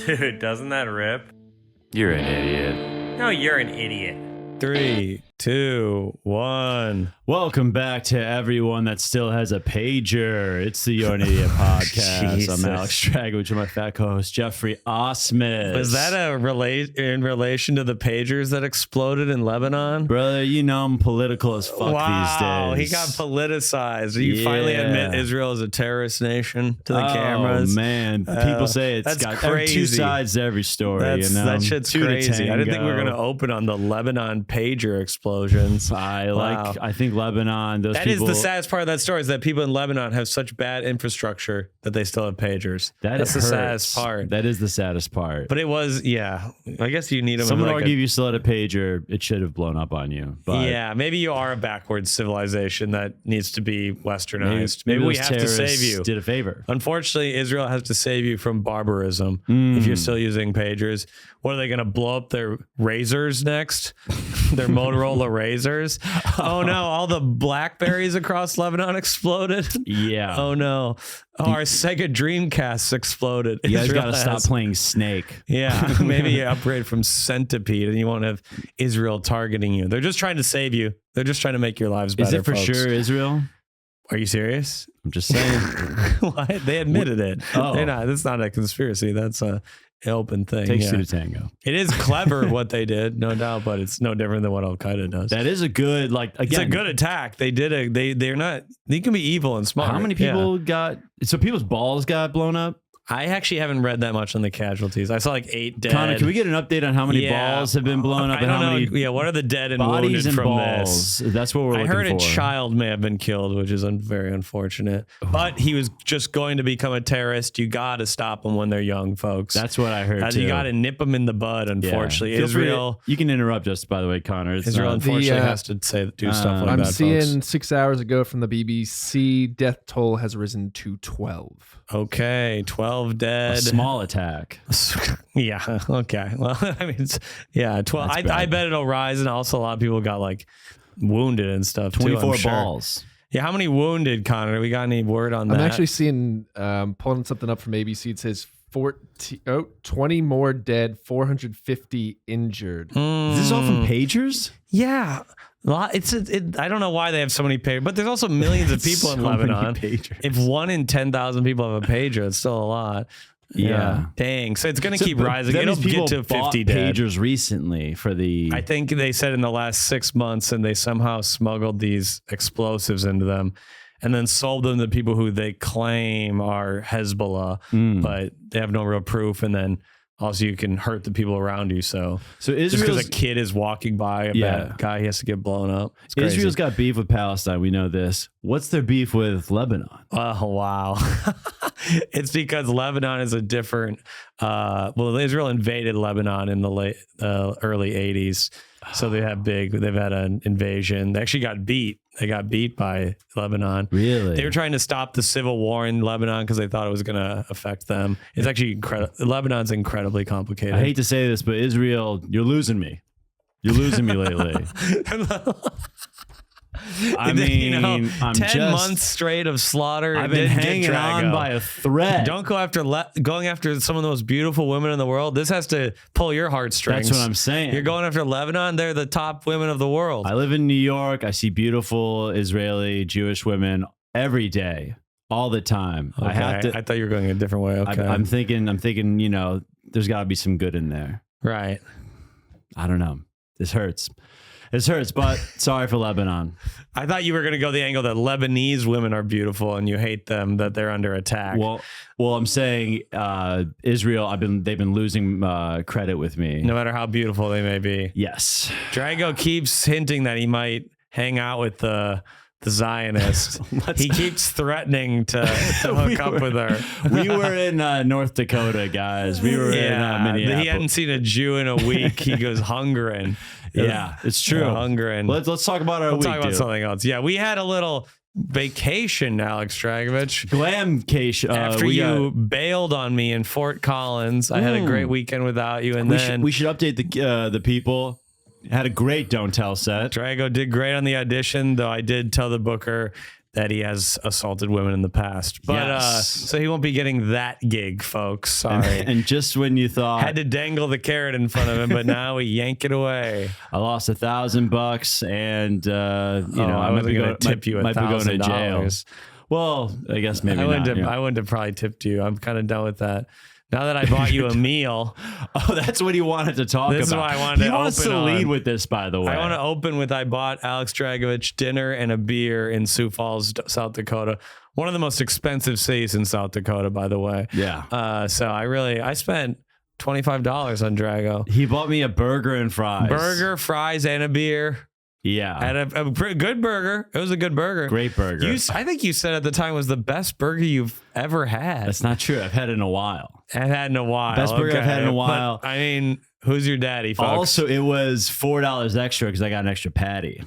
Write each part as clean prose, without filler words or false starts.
Dude, doesn't that rip? You're an idiot. No, you're an idiot. 3, 2, 1. Welcome back to everyone that still has a pager. It's the You're an Idiot podcast. Jesus. I'm Alex Drago, which is my fat co-host, Jeffrey Osmus. Was that in relation to the pagers that exploded in Lebanon? Brother, you know I'm political as fuck Wow, these days. he got politicized. You finally admit Israel is a terrorist nation to the cameras. Oh, man. People say it's got two sides to every story. That shit's crazy. I didn't think we were going to open on the Lebanon pager explosions. I think Lebanon, those That people... is the saddest part of that story, is that people in Lebanon have such bad infrastructure that they still have pagers. That's the saddest part. That is the saddest part. But it was, yeah. I guess you need them. Someone would argue if you still had a pager, it should have blown up on you. But yeah, maybe you are a backwards civilization that needs to be westernized. Maybe we have to save you. Did a favor. Unfortunately, Israel has to save you from barbarism if you're still using pagers. What are they going to blow up their razors next? Their Motorola razors? Oh no, all the Blackberries across Lebanon exploded. Yeah. Oh no. Oh, our Sega Dreamcasts exploded. You guys got to stop playing Snake. Yeah, maybe you upgrade from Centipede and you won't have Israel targeting you. They're just trying to save you. They're just trying to make your lives better. Is it for folks. sure Israel? Are you serious? I'm just saying. What? They admitted it. Oh. They're not. That's not a conspiracy. That's an open thing. Takes two to tango. It is clever what they did, no doubt, but it's no different than what Al Qaeda does. That is a good, it's a good attack. They did they're not. They can be evil and smart. How many people got? So people's balls got blown up. I actually haven't read that much on the casualties. I saw like 8 dead. Connor, can we get an update on how many balls have been blown up? I don't know. Yeah, what are the dead and bodies wounded and from balls? this? That's what we're looking for. I heard a child may have been killed, which is very unfortunate. But he was just going to become a terrorist. You got to stop them when they're young, folks. That's what I heard too. You got to nip them in the bud, unfortunately. Yeah. Israel... You can interrupt us, by the way, Connor. Israel, unfortunately, has to do stuff like I'm that, seeing folks. 6 hours ago from the BBC, death toll has risen to 12. Okay, 12 dead. A small attack. Yeah, okay. Well, I mean, 12. I bet it'll rise, and also a lot of people got like wounded and stuff 24 too, balls. Yeah, how many wounded, Connor? We got any word on that? I'm actually seeing, pulling something up from ABC. It says 20 more dead, 450 injured. Is this all from pagers? Yeah. I don't know why they have so many pagers, but there's also millions of people in Lebanon. If 1 in 10,000 people have a pager, it's still a lot. Yeah. Dang. So it's going to keep rising. It'll get to 50 dead. Pagers recently for the... I think they said in the last 6 months, and they somehow smuggled these explosives into them and then sold them to people who they claim are Hezbollah, but they have no real proof. And then also you can hurt the people around you. So just because a kid is walking by a bad guy, he has to get blown up. Israel's got beef with Palestine. We know this. What's their beef with Lebanon? Oh, wow. It's because Lebanon is a different... Israel invaded Lebanon in the early 80s. So they've had an invasion. They actually got beat. They got beat by Lebanon. Really? They were trying to stop the civil war in Lebanon because they thought it was going to affect them. It's actually incredible. Lebanon's incredibly complicated. I hate to say this, but Israel, you're losing me. You're losing me lately. I mean, I'm 10 months straight of slaughter. I've been hanging on by a thread. Don't go after going after some of the most beautiful women in the world. This has to pull your heartstrings. That's what I'm saying. You're going after Lebanon. They're the top women of the world. I live in New York. I see beautiful Israeli Jewish women every day, all the time. Okay. I thought you were going a different way. Okay. I'm thinking, there's got to be some good in there. Right. I don't know. This hurts. This hurts, but sorry for Lebanon. I thought you were going to go the angle that Lebanese women are beautiful and you hate them, that they're under attack. Well, I'm saying Israel. They've been losing credit with me, no matter how beautiful they may be. Yes, Drago keeps hinting that he might hang out with the Zionist. He keeps threatening to hook up with her. We were in North Dakota, guys. We were in Minneapolis. He hadn't seen a Jew in a week. He goes hungering. Yeah, it's true. Hungering. Let's talk about our week. Talk about something else. Yeah, we had a little vacation, Alex Dragovich. Glamcation. After you bailed on me in Fort Collins, I had a great weekend without you, and we should update the people. Had a great Don't Tell set. Drago did great on the audition, though I did tell the booker that he has assaulted women in the past. But Yes. so he won't be getting that gig, folks. Sorry. And just when you thought Had to dangle the carrot in front of him, but now we yank it away. I lost $1,000 and I might be going to tip you might be going to jail. $1,000. Well, I guess maybe I wouldn't not. have, I wouldn't have probably tipped you. I'm kind of done with that. Now that I bought you a meal, Oh, that's what he wanted to talk This is about. what I wanted he to wants open to lead on. with this, by the way. I want to open with I bought Alex Dragovich dinner and a beer in Sioux Falls, South Dakota. One of the most expensive cities in South Dakota, by the way. Yeah. So I spent $25 on Drago. He bought me a burger and fries. Burger, fries, and a beer. Yeah. And a pretty good burger. It was a good burger. Great burger. I think you said at the time was the best burger you've ever had. That's not true. I've had it in a while. I've had in a while. Best burger I've had in a But, while. I mean, who's your daddy, folks? Also, it was $4 extra because I got an extra patty.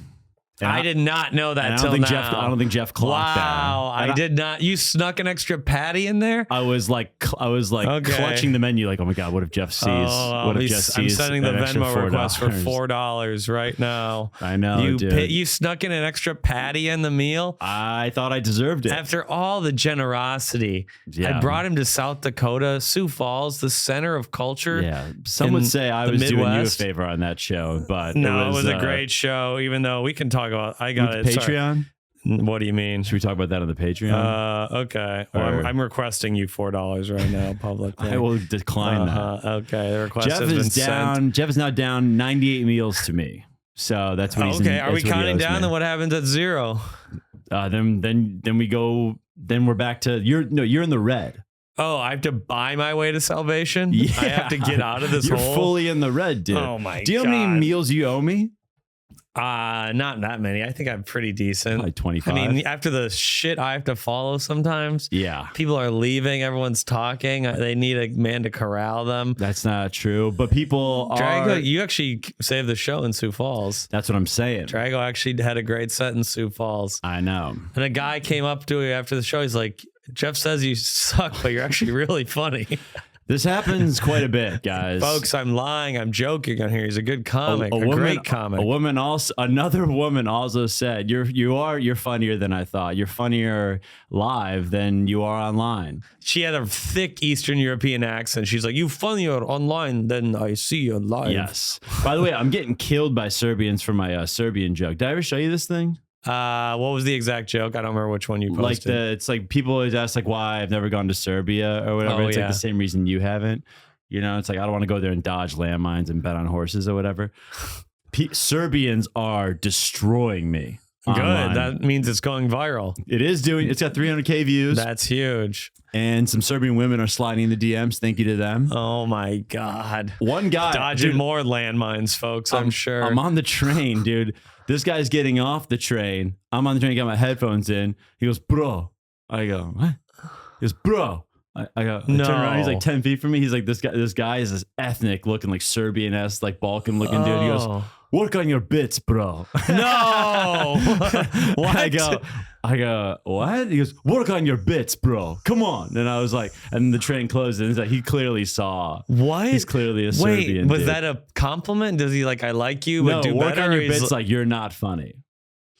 And I did not know that and till now. I don't think Geoff clocked that. Wow, I did not. You snuck an extra patty in there? I was like Okay. clutching the menu, like, oh my god, what if Geoff sees? Oh, What if Geoff sees? I'm sending the an extra Venmo request for $4? $4 right now. I know, dude. You snuck in an extra patty in the meal? I thought I deserved it. After all the generosity, Yeah. I brought him to South Dakota, Sioux Falls, the center of culture. Yeah, some in would say I the was doing you a Midwest. favor on that show, but No, it was a great show, even though we can talk about I got it. Sorry. Patreon. What do you mean? Should we talk about that on the Patreon? Okay. Well, Or- I'm requesting you $4 right now publicly. I will decline that. Okay. The request Jeff has been is down. sent. Jeff is now down 98 meals to me. So that's what he's. Okay. Are we that's what he counting owes down? me. Then what happens at 0? Then we go. Then we're back to you're in the red. Oh, I have to buy my way to salvation? Yeah. I have to get out of this You're hole? fully in the red, dude. Oh my Do you know how many God. meals you owe me? Not that many. I think I'm pretty decent. Probably 25. I mean, after the shit I have to follow sometimes, Yeah. people are leaving. Everyone's talking. They need a man to corral them. That's not true. But people are. Drago, you actually saved the show in Sioux Falls. That's what I'm saying. Drago actually had a great set in Sioux Falls. I know. And a guy came up to me after the show. He's like, Geoff says you suck, but you're actually really funny. This happens quite a bit, guys. Folks, I'm lying. I'm joking on here. He's a good comic, a great comic. Another woman also said, you're funnier than I thought. You're funnier live than you are online. She had a thick Eastern European accent. She's like, you funnier online than I see you live. Yes. By the way, I'm getting killed by Serbians for my Serbian joke. Did I ever show you this thing? What was the exact joke? I don't remember which one you posted. Like it's like people always ask like why I've never gone to Serbia or whatever. Oh, It's yeah. like the same reason you haven't. You know, it's like I don't want to go there and dodge landmines and bet on horses or whatever. Serbians are destroying me. Good. online. That means it's going viral. It is doing. It's got 300K views, That's huge. and some Serbian women are sliding in the DMs. Thank you to them. Oh my God. One guy Dodging dude, more landmines, folks, I'm sure. I'm on the train, dude. This guy's getting off the train. I'm on the train, got my headphones in. He goes, bro. I go, what? He goes, bro. I go, I turn around. He's like 10 feet from me. He's like, this guy is this ethnic looking, like Serbian-esque, like Balkan looking dude. He goes, Oh. work on your bits, bro. No. What? I go, what? He goes, work on your bits, bro. Come on. And I was like, and the train closed, and he's like, he clearly saw. What? He's clearly a Wait, Serbian. was dude. that a compliment? Does he like, I like you, but No, do work better? on your Or he's bits like you're not funny.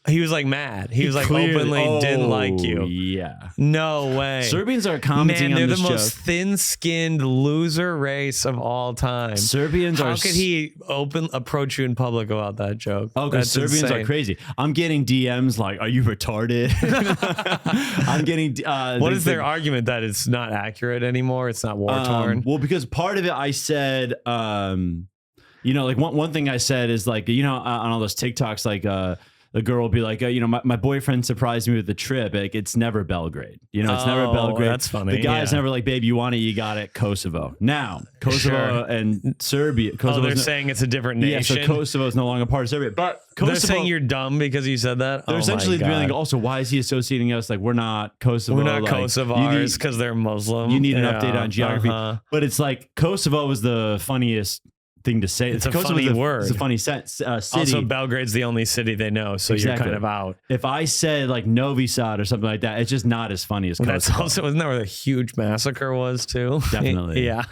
he was like mad. He was like Clearly- openly didn't like Oh, you. Yeah. No way. Serbians are commenting Man, they're on the this most joke. thin-skinned loser race of all time. Serbians How are. could he approach you in public about that joke? Oh, because That's Serbians insane. are crazy. I'm getting DMs like, "Are you retarded?" I'm getting. What is their argument that it's not accurate anymore? It's not war torn. Well, because part of it, I said, you know, like one thing I said is like, you know, on all those TikToks, like the girl will be like, you know, my boyfriend surprised me with the trip. Like, it's never Belgrade. You know, it's never Oh, Belgrade. that's funny, The guy's yeah. never like, babe, you want it, you got it. Kosovo. Now, Kosovo Sure. and Serbia. Oh, Kosovo's they're saying it's a different yeah, nation. so Kosovo is no longer part of Serbia. But Kosovo, They're saying you're dumb because you said that. they're Oh essentially my being like, God. also, why is he associating us? Like, we're not Kosovo. We're not like, Kosovars because they're Muslim. you need an Yeah, update on geography. uh-huh. But it's like Kosovo was the funniest thing to say. It's a Kosovo funny is word. It's a funny city. Also, Belgrade's the only city they know, so Exactly. you're kind of out. If I said like Novi Sad or something like that, it's just not as funny as Kosovo. That's also, wasn't that where the huge massacre was too? Definitely. Yeah.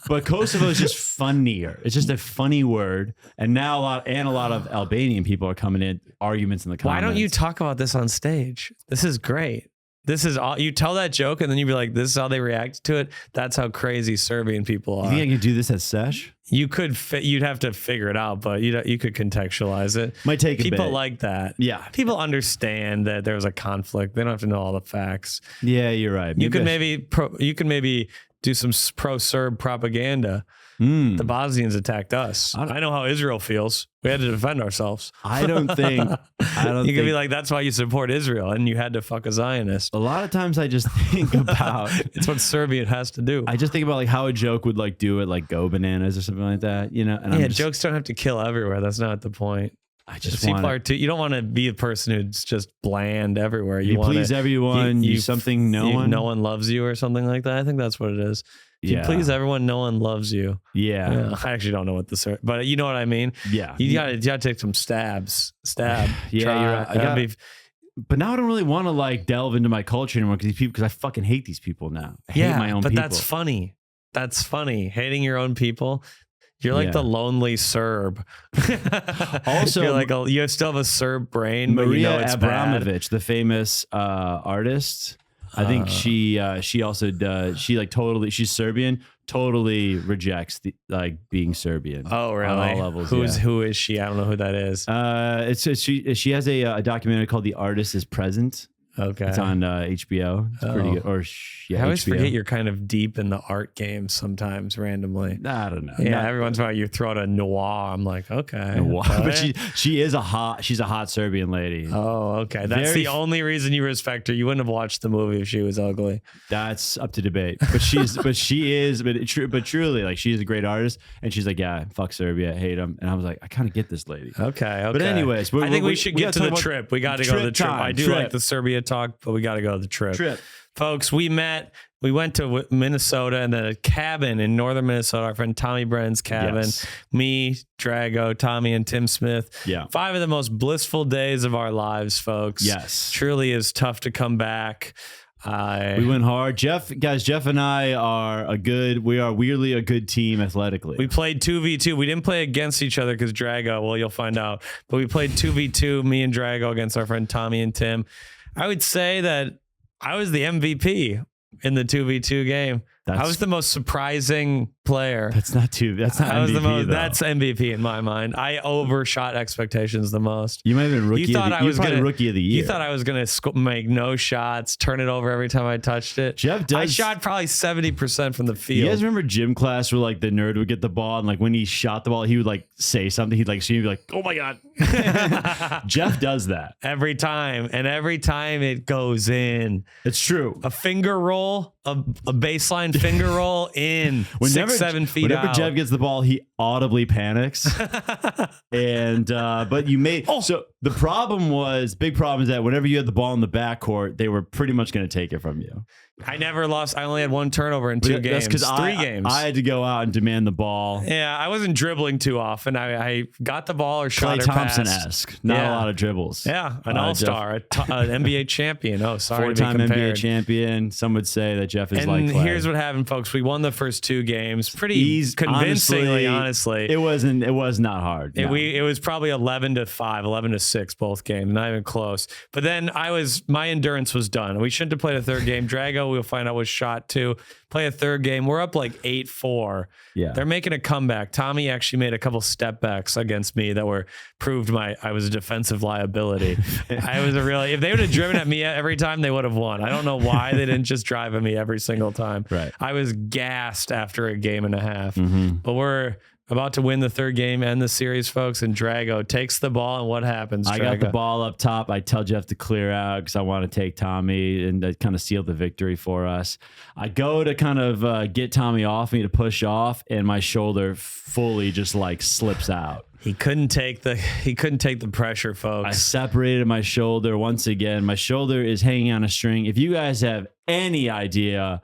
But Kosovo is just funnier. It's just a funny word. And now a lot of Albanian people are coming in, arguments in the comments. Why don't you talk about this on stage? This is great. This is all you tell that joke, and then you'd be like, "This is how they react to it." That's how crazy Serbian people You are. think I could do this at Sesh? You could, you'd have to figure it out, but you could contextualize it. Might take a People bit. like that. Yeah. People understand that there was a conflict. They don't have to know all the facts. Yeah, you're right. You can maybe do some pro-Serb propaganda. Mm. The Bosnians attacked us. I know how Israel feels. We had to defend ourselves. I don't think. You could be like, that's why you support Israel, and you had to fuck a Zionist. A lot of times I just think about. It's what Serbia has to do. I just think about like how a joke would like do it, like go bananas or something like that, you know. And Yeah, I'm just, jokes don't have to kill everywhere. That's not the point. I just People want are too. You don't want to be a person who's just bland everywhere. you want please everyone. You something no one. No one loves you or something like that. I think that's what it is. If you Yeah. please everyone, no one loves you. Yeah. Yeah, I actually don't know what this, but you know what I mean. Yeah. You gotta take some stabs. Stab. Yeah, Try. you're right. I That'd got- But now I don't really want to like delve into my culture anymore because I fucking hate these people now. I hate my own but people. that's funny. That's funny. Hating your own people. You're like Yeah. the lonely Serb. Also, you're like you still have a Serb brain, but Maria you know it's bad. Abramovich, the famous artist. I think she also does. She like totally. She's Serbian. Totally rejects the like being Serbian. Oh, really? On all levels. Who is she? I don't know who that is. She has a documentary called "The Artist Is Present." Okay. It's on HBO. It's pretty good. Or I always HBO. forget you're kind of deep in the art game sometimes randomly. I don't know. Yeah, every once in a while you throw out a noir. I'm like, okay. But she's a hot Serbian lady. Oh, okay. That's Very the only reason you respect her. You wouldn't have watched the movie if she was ugly. That's up to debate. But truly, like she's a great artist, and she's like, yeah, fuck Serbia, I hate them. And I was like, I kind of get this lady. Okay. But anyways, I think we should get to the trip. We got to go to the trip. time, I do trip. like the Serbia talk, but we got to go to the trip. Trip. Folks, we went to Minnesota and then a cabin in northern Minnesota, our friend Tommy Brennan's cabin. Yes. Me, Drago, Tommy, and Tim Smith. Yeah. 5 of the most blissful days of our lives, folks. Yes. Truly is tough to come back. We went hard. Geoff and I we are weirdly a good team athletically. We played 2v2. We didn't play against each other because Drago, well, you'll find out. But we played 2v2, me and Drago against our friend Tommy and Tim. I would say that I was the MVP in the 2v2 game. I was the most surprising player. That's not I was MVP, the most. though. That's MVP in my mind. I overshot expectations the most. You might have been rookie. You thought I was probably gonna rookie of the year. You thought I was gonna make no shots, turn it over every time I touched it. Geoff does. I shot probably 70% from the field. You guys remember gym class where like the nerd would get the ball and like when he shot the ball, he would like say something. He'd like see, he'd be like, "Oh my god." Geoff does that every time, and every time it goes in. It's true. A finger roll, a baseline finger roll in 6-7 feet whenever out. Geoff gets the ball, he audibly panics. And but you made so the big problem is that whenever you had the ball in the backcourt, they were pretty much going to take it from you. I never lost. I only had 1 turnover in 2 games. That's 3 games. I had to go out and demand the ball. Yeah, I wasn't dribbling too often. I got the ball or shot Clay or passed. Thompson-esque. Not a lot of dribbles. Yeah, an all-star, an NBA champion. Oh, sorry to be 4-time compared. NBA champion. Some would say that Geoff is And like Clay. here's what happened, folks. We won the first 2 games pretty convincingly, honestly. It was not hard. No. It was probably 11-5, 11-6 both games, not even close. But then my endurance was done. We shouldn't have played a 3rd game. Drago, we'll find out, was shot too. Play a 3rd game. We're up like 8-4. Yeah. They're making a comeback. Tommy actually made a couple step backs against me that proved I was a defensive liability. If they would have driven at me every time, they would have won. I don't know why they didn't just drive at me every single time. Right. I was gassed after a game and a half. Mm-hmm. But we're about to win the 3rd game and the series, folks. And Drago takes the ball, and what happens? I got the ball up top. I tell Geoff to clear out because I want to take Tommy and to kind of seal the victory for us. I go to kind of get Tommy off me to push off, and my shoulder fully just like slips out. He couldn't take the pressure, folks. I separated my shoulder once again. My shoulder is hanging on a string. If you guys have any idea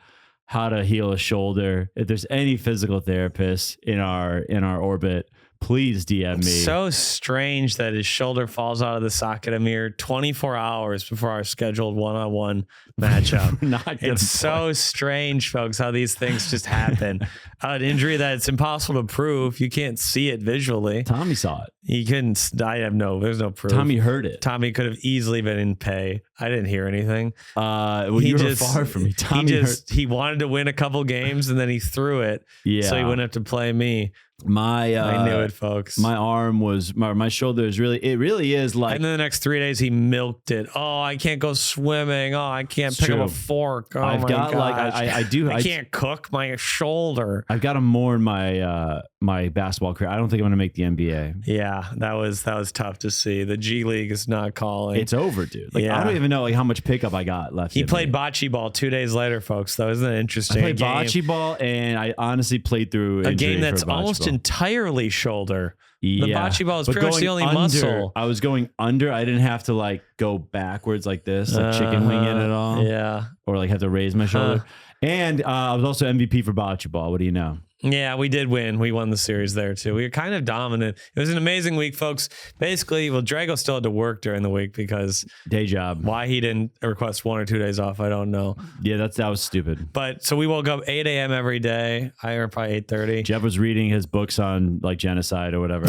how to heal a shoulder. If there's any physical therapists in our orbit, please DM me. It's so strange that his shoulder falls out of the socket a mere 24 hours before our scheduled one-on-one matchup. It's so strange, folks, how these things just happen. An injury that it's impossible to prove. You can't see it visually. Tommy saw it. He couldn't. There's no proof. Tommy heard it. Tommy could have easily been in pay. I didn't hear anything. Well, you were far from me. Tommy he wanted to win a couple games and then he threw it. Yeah. So he wouldn't have to play me. I knew it, folks. My arm was my shoulder is really is like. And then the next 3 days he milked it. Oh, I can't go swimming. Oh, I can't pick up a fork. Oh, I've my got gosh. I can't cook my shoulder. I've got to mourn my my basketball career. I don't think I'm going to make the NBA. Yeah, that was tough to see. The G League is not calling. It's over, dude. Like I don't even know how much pickup I got left. He played bocce ball 2 days later, folks. That was interesting. I played bocce ball, and I honestly played through a game that's almost entirely shoulder. Yeah. The bocce ball is pretty much the only muscle. I was going under. I didn't have to like go backwards like this, like chicken wing in at all. Yeah. Or like have to raise my shoulder. And I was also MVP for bocce ball. What do you know? Yeah, we did win. We won the series there too. We were kind of dominant. It was an amazing week, folks. Basically, Drago still had to work during the week because day job. Why he didn't request 1 or 2 days off, I don't know. Yeah, that was stupid. But so we woke up 8 a.m. every day. I or probably 8:30. Geoff was reading his books on like genocide or whatever.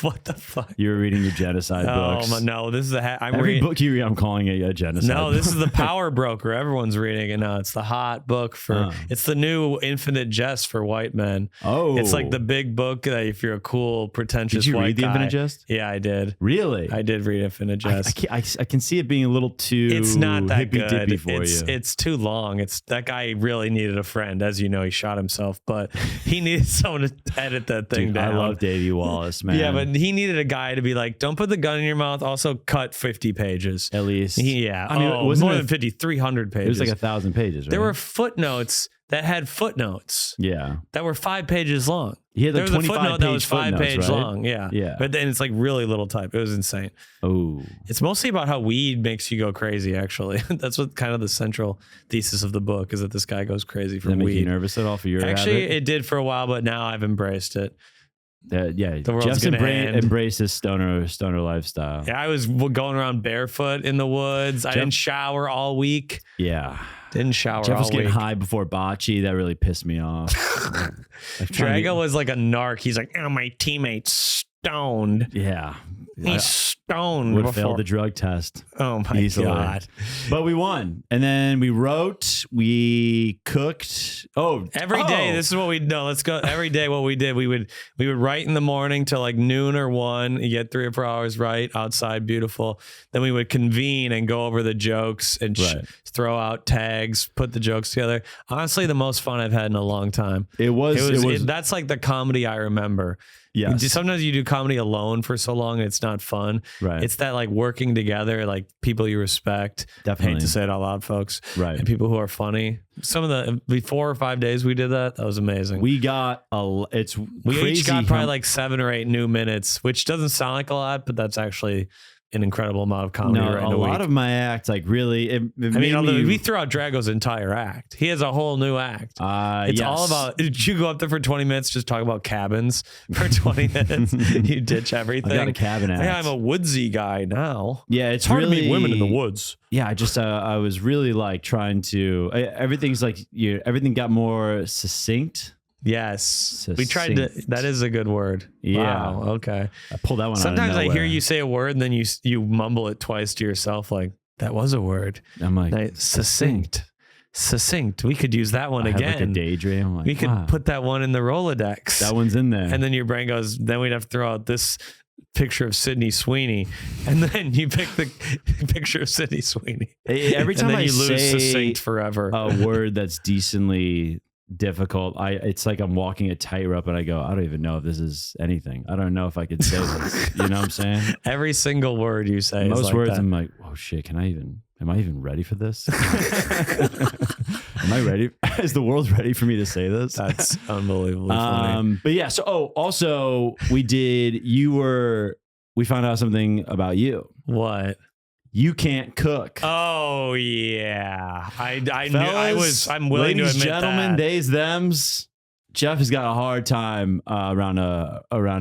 What the fuck? You were reading your genocide books. Oh no, this is every book you read. I'm calling it a genocide. No, this is the Power Broker. Everyone's reading it now. It's the hot book for. It's the new Infinite Jest for white men. Oh, it's like the big book that if you're a cool, pretentious white guy. Did you read the guy, Infinite Jest? Yeah, I did. Really? I did read Infinite Jest. I can see it being a little too. It's not that good. For you. It's too long. That guy really needed a friend. As you know, he shot himself, but he needed someone to edit that thing down. I love Davey Wallace, man. Yeah, but he needed a guy to be like, don't put the gun in your mouth. Also, cut 50 pages at least. Yeah, I mean, it was more than 50, 300 pages. It was like 1,000 pages. Right? There were footnotes that had footnotes. Yeah, that were 5 pages long. He had like there was a footnote that was 5 pages long. Yeah. Yeah. But then it's like really little type. It was insane. Oh. It's mostly about how weed makes you go crazy, actually. That's what kind of the central thesis of the book is, that this guy goes crazy from weed. Make you nervous at all for your Actually, habit? it did for a while, but now I've embraced it. Yeah, the world's Geoff's embraced his stoner lifestyle. Yeah, I was going around barefoot in the woods. I didn't shower all week. Yeah. Didn't shower Geoff was all getting week. high before bocce. That really pissed me off. Drago was like a narc. He's like, oh, my teammate's stoned. Yeah. He's stoned. Would fail the drug test. Oh my God. But we won. And then we wrote, we cooked. Every day. This is what we know. Let's go. Every day what we did, we would write in the morning till like noon or 1. You get 3 or 4 hours right outside, beautiful. Then we would convene and go over the jokes and throw out tags, put the jokes together. Honestly, the most fun I've had in a long time. It was that's like the comedy I remember. Yeah. Sometimes you do comedy alone for so long and it's not fun. Right. It's that like working together, like people you respect. Definitely. I hate to say it out loud, folks. Right. And people who are funny. Some of the 4 or 5 days we did that was amazing. We got we each got probably like 7 or 8 new minutes, which doesn't sound like a lot, but that's actually an incredible amount of comedy right in a week. A lot of my act, like really, we threw out Drago's entire act. He has a whole new act. It's all about, did you go up there for 20 minutes, just talk about cabins for 20 minutes? You ditch everything. I got a cabin act. Yeah, I'm a woodsy guy now. Yeah, it's hard really, to meet women in the woods. Yeah, I was really like trying to, everything's like, everything got more succinct. Yes. We tried to, that is a good word. Yeah. Wow, okay. I pulled that one Sometimes out of I nowhere. hear you say a word and then you mumble it twice to yourself like, that was a word. I'm like, succinct. We could use that one again. Have like a daydream. Like, we could put that one in the Rolodex. That one's in there. And then your brain goes, then we'd have to throw out this picture of Sydney Sweeney, and then you pick the picture of Sydney Sweeney. Every time you lose say succinct forever, a word that's decently difficult, it's like I'm walking a tightrope and I go, I don't even know if this is anything. I don't know if I could say this. You know what I'm saying? Every single word you say. Most is like words that. I'm like, oh shit, am I even ready for this? Am I ready? Is the world ready for me to say this? That's unbelievably funny. But yeah, so also we found out something about you. What? you can't cook. Oh yeah, I knew Fellas, I'm willing ladies, to admit gentlemen, that. days, thems. Jeff has got a hard time around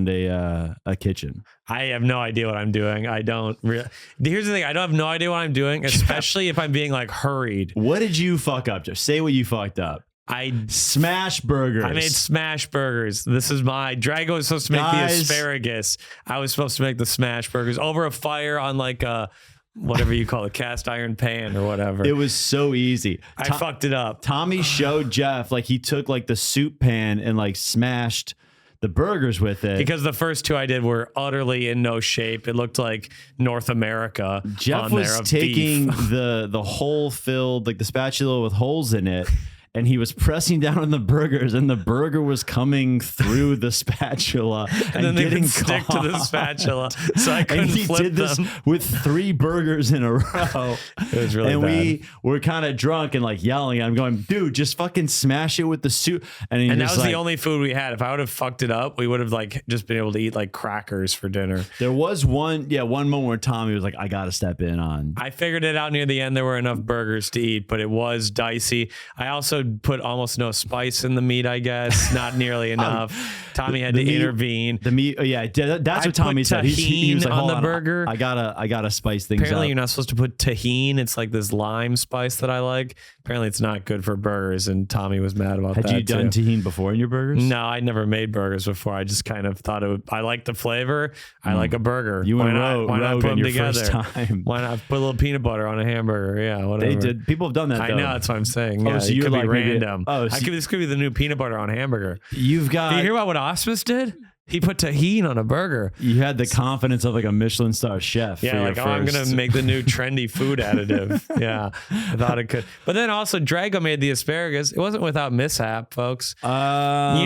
a kitchen. I have no idea what I'm doing. I don't. Here's the thing. I don't have no idea what I'm doing, especially if I'm being like hurried. What did you fuck up, Jeff? Say what you fucked up. I Smash burgers. I made smash burgers. This is my Drago was supposed to make the asparagus. I was supposed to make the smash burgers over a fire on like a whatever you call it, cast iron pan or whatever. It was so easy. I fucked it up. Tommy showed Jeff like he took like the soup pan and like smashed the burgers with it. Because the first two I did were utterly in no shape. It looked like North America. Jeff on was there of taking beef. the hole filled, like the spatula with holes in it, and he was pressing down on the burgers, and the burger was coming through the spatula and then they getting would stick to the caught. spatula, so I couldn't And he flip did this them. with 3 burgers in a row. It was really and bad. we were kind of drunk and like yelling at him, going, "Dude, just fucking smash it with the soup." And And that just was like, the only food we had. If I would have fucked it up, we would have like just been able to eat like crackers for dinner. there was one moment where Tommy was like, "I got to step in on." I figured it out near the end. There were enough burgers to eat, but it was dicey. I also put almost no spice in the meat, I guess. Not nearly enough. Tommy had to meat- intervene. The meat, that's I what Tommy put said. He was tahine like, on "Hold the burger." I gotta spice things Apparently, up. you're not supposed to put tahine. It's like this lime spice that I like. Apparently, it's not good for burgers, and Tommy was mad about that. Had you done too. tahine before in your burgers? No, I never made burgers before. I just kind of thought it would. I like the flavor. I like a burger. You why went not? Why not rogue put on them your together? first time. Why not put a little peanut butter on a hamburger? Yeah, whatever. They did. People have done that. I though. know. That's what I'm saying. Oh, Yeah, so it you're could like be maybe- random. oh, so this could be the new peanut butter on hamburger. You've Do got. you hear about what Osmus did? He put tahine on a burger. You had the confidence of like a Michelin star chef. for Yeah, your like, oh, I'm first- gonna make the new trendy food additive. Yeah, I thought it could. But then also, Drago made the asparagus. It wasn't without mishap, folks. You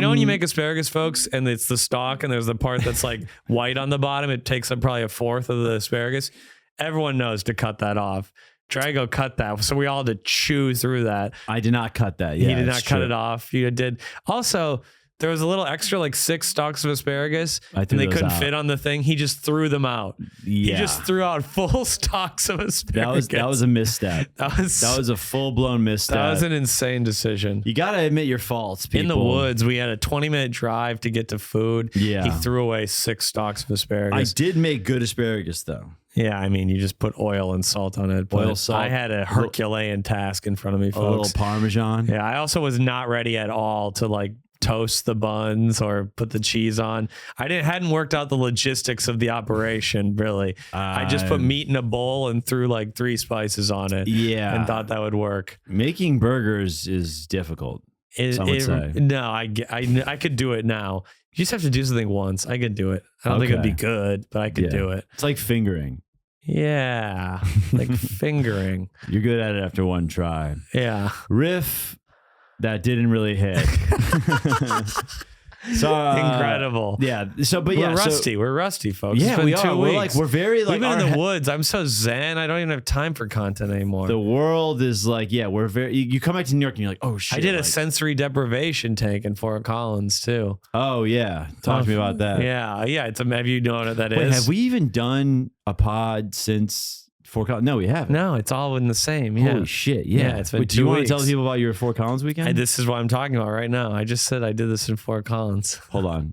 know when you make asparagus, folks, and it's the stalk, and there's the part that's like white on the bottom. It takes up probably a fourth of the asparagus. Everyone knows to cut that off. Drago cut that, so we all had to chew through that. I did not cut that. Yeah, He did not it's cut true. it off. You did. Also, there was a little extra, like 6 stalks of asparagus, I and threw they those couldn't out. fit on the thing. He just threw them out. Yeah. He just threw out full stalks of asparagus. That was a misstep. That was a full blown misstep. that was an insane decision. You got to admit your faults, people. In the woods, we had a 20-minute drive to get to food. Yeah. He threw away 6 stalks of I asparagus. did make good asparagus though. Yeah, I mean, you just put oil and salt on it. But Oil, salt, I had a Herculean task in front of me, A little folks. Parmesan. Yeah, I also was not ready at all to like toast the buns or put the cheese on. Hadn't worked out the logistics of the operation really. I just put meat in a bowl and threw like 3 spices on it. Yeah. And thought that would work. Making burgers is difficult. Some would say. No, I could do it now. You just have to do something once. I could do it. I don't think it'd be Okay. good, but I could Yeah. do it. It's like fingering. Yeah, like fingering. You're good at it after one try. Yeah. Riff that didn't really hit. So Incredible. Yeah. So, but We're yeah, rusty. We're rusty, folks. Yeah, It's been we 2 are. We're weeks. like we're very like We've been our in the woods. I'm so zen. I don't even have time for content anymore. the world is like we're very. You come back to New York and you're like, oh shit. I did a like, sensory deprivation tank in Fort Collins too. Oh yeah, talk to me about that. Yeah, yeah. Have you known what that is? Wait, have we even done a pod since Fort Collins? No, we haven't. No, it's all in the same. Yeah. Holy shit! Yeah, Yeah, it's been Wait, do you 2 want to tell weeks. people about your Fort Collins weekend? This is what I'm talking about right now. I just said I did this in Fort Collins. Hold on.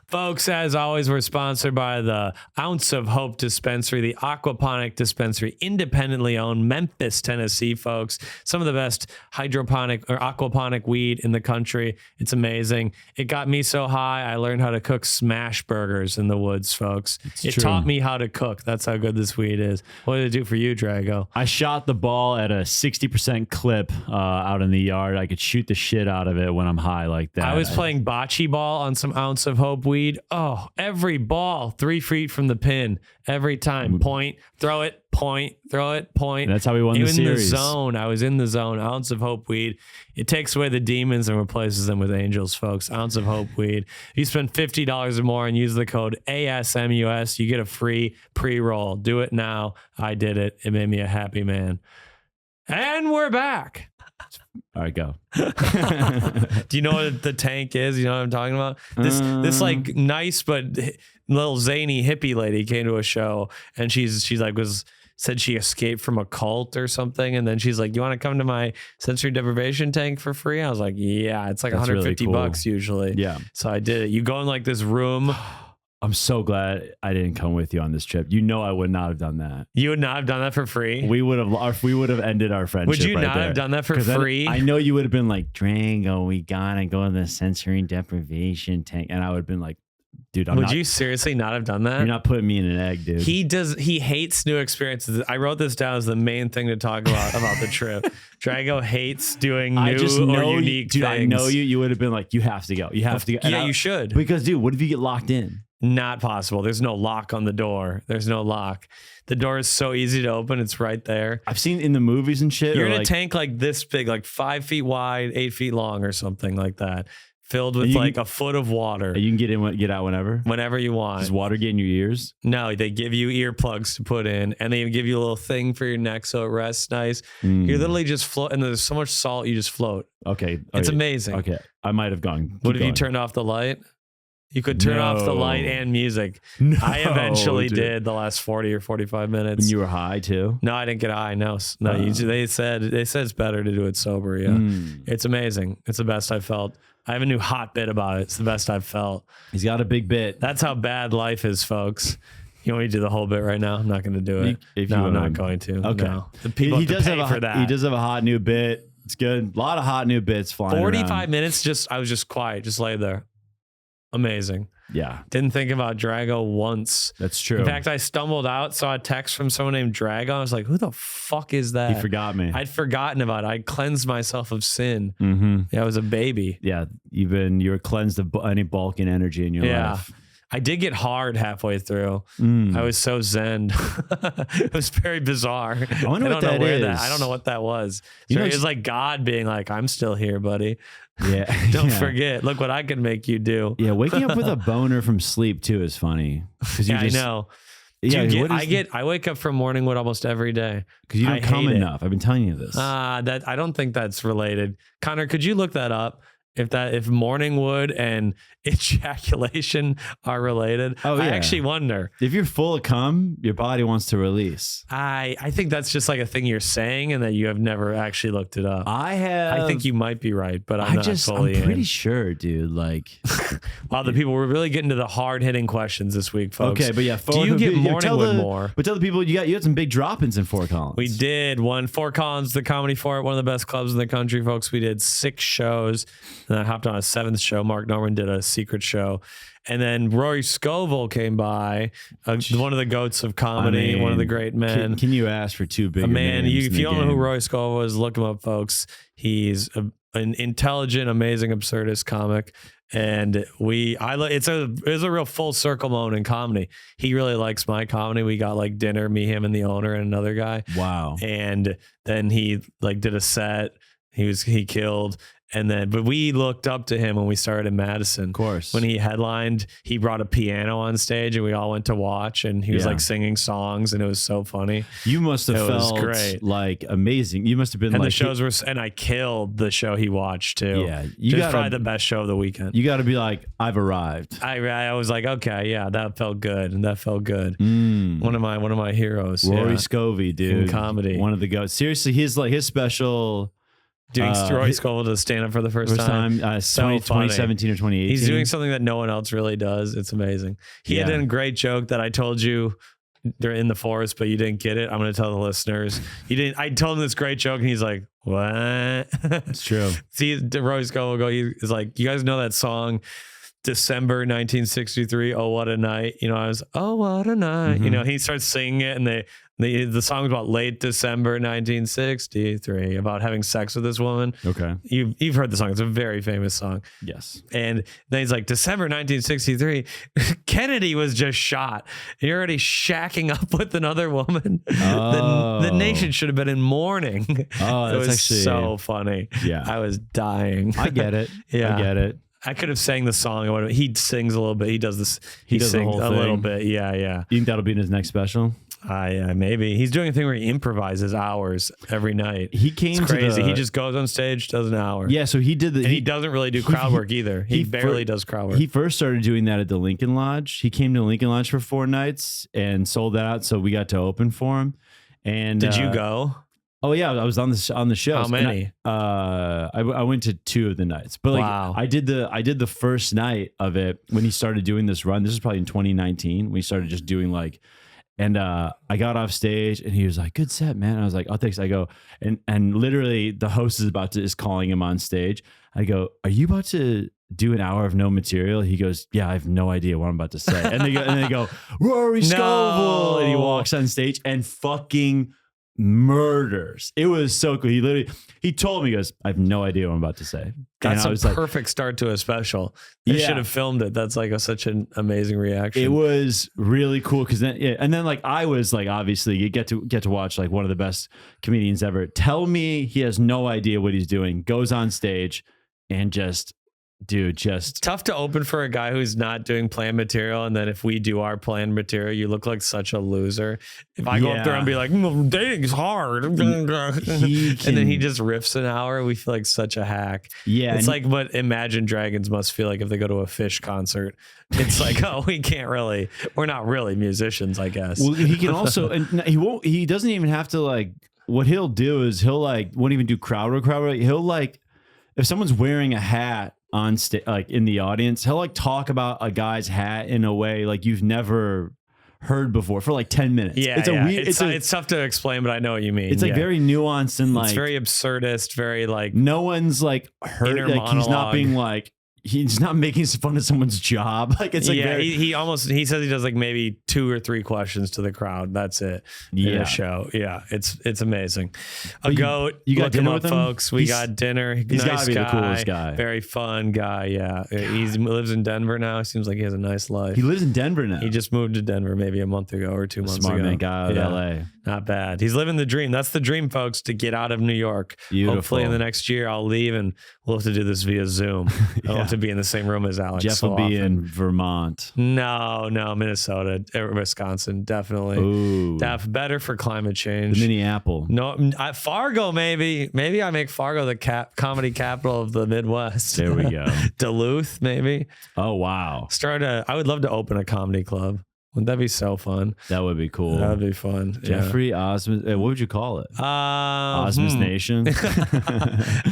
Folks, as always, we're sponsored by the Ounce of Hope Dispensary, the aquaponic dispensary, independently owned, Memphis, Tennessee, folks. Some of the best hydroponic or aquaponic weed in the country. It's amazing. It got me so high, I learned how to cook smash burgers in the woods, folks. It true. taught me how to cook. That's how good this weed is. What did it do for you, Drago? I shot the ball at a 60% clip out in the yard. I could shoot the shit out of it when I'm high like that. I was playing bocce ball on some Ounce of Hope weed. Oh, every ball 3 feet from the pin. Every time. Point, throw it, point, throw it, point. That's how we won the in series. the zone. I was in the zone. Ounce of Hope weed. It takes away the demons and replaces them with angels, folks. Ounce of Hope weed. If you spend $50 or more and use the code ASMUS, you get a free pre-roll. Do it now. I did it. It made me a happy man. And we're back. All right, go. Do you know what the tank is? You know what I'm talking about? This like nice but little zany hippie lady came to a show, and she's like was said she escaped from a cult or something. And then she's like, you want to come to my sensory deprivation tank for free? I was like, yeah, it's like That's really 150 cool. bucks usually. Yeah. So I did it. You go in like this room. I'm so glad I didn't come with you on this trip. You know, I would not have done that. You would not have done that for free. We would have ended our friendship. Would you right not there. have done that for 'Cause then free? I know you would have been like, Drago, we gotta go to the sensory deprivation tank, and I would have been like, dude, Would you seriously not have done that? You're not putting me in an egg, dude. He hates new experiences. I wrote this down as the main thing to talk about the trip. Drago hates doing new I just know or unique dude, things. I know you. You would have been like, you have to go. You have to go. And Yeah, you should. Because, dude, what if you get locked in? Not possible. There's no lock on the door. There's no lock. The door is so easy to open. It's right there. I've seen in the movies and shit. You're or in a like, tank like this big, like 5 feet wide, 8 feet long or something like that, filled with And you like can- a foot of water You can get in, get out whenever. whenever you want. Does water get in your ears? No, they give you earplugs to put in, and they give you a little thing for your neck so it rests nice. You're literally just float, and there's so much salt, you just float. Okay. It's okay. amazing. Okay. I might have gone. What Keep if you going. turned off the light? You could turn off the light No. and music. No, I eventually dude. did the last 40 or 45 minutes. When you were high too? No, I didn't get high. No, they said it's better to do it sober. Yeah, It's amazing. It's the best I've felt. I have a new hot bit about it. It's the best I've felt. He's got a big bit. That's how bad life is, folks. You want me to do the whole bit right now? I'm not going to do it. If you No, I'm wanna- not going to. Okay. No. The people he have to does pay have for that. He does have a hot new bit. It's good. A lot of hot new bits flying 45 around. minutes. I was just quiet. Just lay there. Amazing. Yeah, Didn't think about Drago once. that's true. In fact, I stumbled out, saw a text from someone named Drago. I was like, who the fuck is that? he forgot me. I'd forgotten about it. I cleansed myself of sin. Mm-hmm. Yeah, I was a baby. Yeah, you were cleansed of any bulk and energy in your Yeah. life. I did get hard halfway through. I was so zen. It was very bizarre. I wonder what don't know that where is. I don't know what that was. You know, It was like God being like, I'm still here, buddy. Yeah, Don't yeah. forget. Look what I can make you do. Yeah, waking up with a boner from sleep too is funny because Yeah, I know. Yeah, Do you what is I wake up from morning wood almost every day. because you I don't come hate it. enough. I've been telling you this. That I don't think that's related. Connor, could you look that up? If morning wood and ejaculation are related? Oh, I yeah. actually wonder. If you're full of cum, your body wants to release. I think that's just like a thing you're saying and that you have never actually looked it up. I think you might be right, but I'm not fully I'm pretty in. sure, dude. Like, Wow, the people were really getting to the hard hitting questions this week, folks. okay, but yeah, do you get morning wood more? But tell the people you had some big drop-ins in Fort Collins. We did Fort Collins, the Comedy Fort, one of the best clubs in the country, folks. We did 6 shows, and I hopped on a 7th show. Mark Norman did a secret show, and then Rory Scovel came by, one of the goats of comedy, one of the great men. Can you ask for two big Man, names if in you the don't know who game? Rory Scovel is, look him up, folks. He's an intelligent, amazing absurdist comic. And it's a real full circle moment in comedy. He really likes my comedy. We got like dinner, me, him, and the owner and another guy. Wow. And then he like did a set. He killed. But we looked up to him when we started in Madison. Of course. When he headlined, he brought a piano on stage and we all went to watch, and he was Yeah. like singing songs, and it was so funny. You must have It was felt great. like amazing. You must have been And like the shows were, and I killed the show he watched too. Yeah, It was probably the best show of the weekend. You got to be like, I've arrived. I was like, okay, yeah, that felt good, and that felt good. Mm. One of my heroes. Rory yeah. Scovey, dude, In comedy. one of the goats. Seriously, his special Doing Rory Scovel to stand up for the first time. So 2017 or 2018. He's doing something that no one else really does. It's amazing. He had Yeah. a great joke that I told you. They're in the forest, but you didn't get it. I'm going to tell the listeners. You didn't. I told him this great joke, and he's like, "What?" It's true. See, Rory Scovel he's like, "You guys know that song, December 1963? Oh, what a night!" You know, I was, "Oh, what a night!" Mm-hmm. You know, he starts singing it, and the song's about late December 1963, about having sex with this woman. Okay. You've heard the song. It's a very famous song. Yes. And then he's like, December 1963, Kennedy was just shot. You're already shacking up with another woman. Oh. The nation should have been in mourning. Oh, It that's was actually so funny. Yeah. I was dying. I get it. Yeah. I get it. I could have sang the song. Or whatever. He sings a little bit. He does this. He He does the sings whole a little thing. bit. Yeah, yeah. You think that'll be in his next special? Yeah, maybe. He's doing a thing where he improvises hours every night. He came It's to crazy. the- He just goes on stage, does an hour. Yeah, so he did the. And he doesn't really do crowd work either. He barely does crowd work. He first started doing that at the Lincoln Lodge. He came to Lincoln Lodge for 4 nights and sold that out, so we got to open for him. And Did you go? Oh yeah, I was on the show. How many? I went to 2 of the nights, but like Wow. I did the first night of it when he started doing this run. This is probably in 2019. We started just doing like, and I got off stage and he was like, "Good set, man." I was like, "Oh, thanks." I go and literally the host is calling him on stage. I go, "Are you about to do an hour of no material?" He goes, "Yeah, I have no idea what I'm about to say." And they go, "Rory Scovel," and he walks on stage and fucking murders. It was so cool. He told me, he goes, "I have no idea what I'm about to say." That's and I a was like, perfect start to a special. You Yeah. should have filmed it. That's like such an amazing reaction. it was really cool because then, yeah, and then like I was like, obviously, you get to watch like one of the best comedians ever. Tell me he has no idea what he's doing, goes on stage, and just tough to open for a guy who's not doing planned material. And then if we do our planned material, you look like such a loser. If I go up there and be like, dating's hard. And then he just riffs an hour, we feel like such a hack. Yeah, It's like what Imagine Dragons must feel like if they go to a Fish concert. It's like, oh, we're not really musicians, I guess. Well, he can also, and he doesn't even have to like, what he'll do is he'll like, won't even do crowd work. He'll like, if someone's wearing a hat on stage, like in the audience, he'll like talk about a guy's hat in a way like you've never heard before for like 10 minutes. Yeah, it's tough to explain, but I know what you mean. It's like very nuanced and like it's very absurdist, very like no one's like hurt. inner Like he's not monologue. being like, he's not making fun of someone's job. Like it's like he says he does like maybe 2 or 3 questions to the crowd. That's it. In Yeah. a show. Yeah, it's amazing. But A goat. you got Look him dinner up, with him? folks. We He's- got dinner. he's Nice gotta be the guy, coolest guy. Very fun guy. Yeah, he lives in Denver now. Seems like he has a nice life. he lives in Denver now. He just moved to Denver maybe a month ago or 2 months Smart ago. man guy out of Yeah. LA. Not bad. He's living the dream. That's the dream, folks, to get out of New York. Beautiful. Hopefully in the next year I'll leave and we'll have to do this via Zoom. I don't have to be in the same room as Alex. Jeff so will be often. in Vermont. No, Minnesota, Wisconsin, definitely. Ooh, Better for climate the change. mini apple. No, Fargo, maybe I make Fargo the comedy capital of the Midwest. There we go. Duluth, maybe. Oh wow, I would love to open a comedy club. Wouldn't that be so fun? that would be cool. That would be fun. Jeffrey Osmond. What would you call it? Osmond's Hmm. Nation.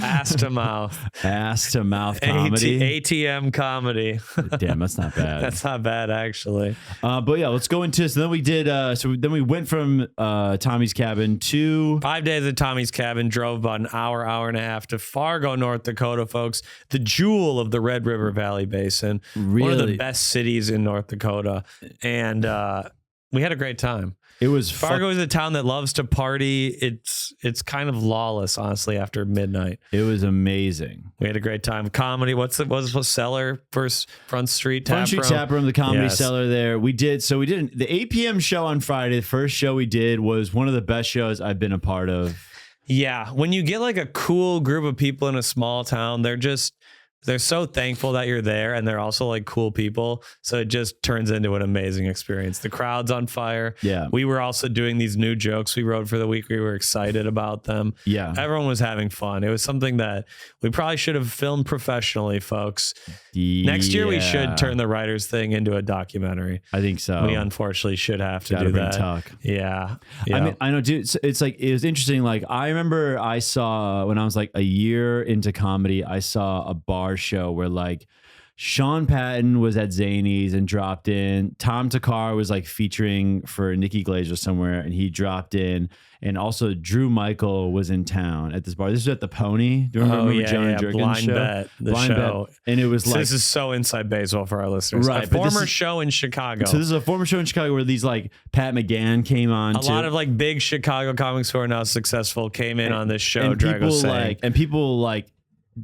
Ass to mouth. Ass to mouth comedy. ATM comedy. Damn, that's not bad. That's not bad, actually. But yeah, let's go into. So then we did. Then we went from Tommy's cabin to 5 days at Tommy's cabin, drove about an hour and a half to Fargo, North Dakota, folks. The jewel of the Red River Valley Basin. One of the Really? best cities in North Dakota. And we had a great time. it was Fargo is a town that loves to party. It's kind of lawless, honestly, after midnight. It was amazing. We had a great time. Comedy. What was the cellar? Front Street Tap Front Street Room? Tap Room, the Comedy Yes. Cellar there. We did the 8 p.m. show on Friday. The first show we did was one of the best shows I've been a part of. Yeah, when you get like a cool group of people in a small town, they're so thankful that you're there, and they're also like cool people. So it just turns into an amazing experience. The crowd's on fire. Yeah. We were also doing these new jokes we wrote for the week. We were excited about them. Yeah. Everyone was having fun. It was something that we probably should have filmed professionally, folks. Next year, we should turn the writers thing into a documentary. I think so. We unfortunately should have to Gotta do bring that. Tuck. Yeah. I mean, I know, dude. It's like it was interesting. Like I remember, I saw when I was like a year into comedy, I saw a bar show where like Sean Patton was at Zany's and dropped in. Tom Takar was like featuring for Nikki Glazer somewhere, and he dropped in. And also Drew Michael was in town at this bar. This was at the Pony. Do you remember Joan Jerkins Blind show? Bet, the Blind show. Bet. And it was So like this is so inside baseball for our listeners. Right, A but this former is- show in Chicago. so. This is a former show in Chicago where these like Pat McGann came on. A lot of like big Chicago comics who are now successful came in on this show. and Drago people saying. people like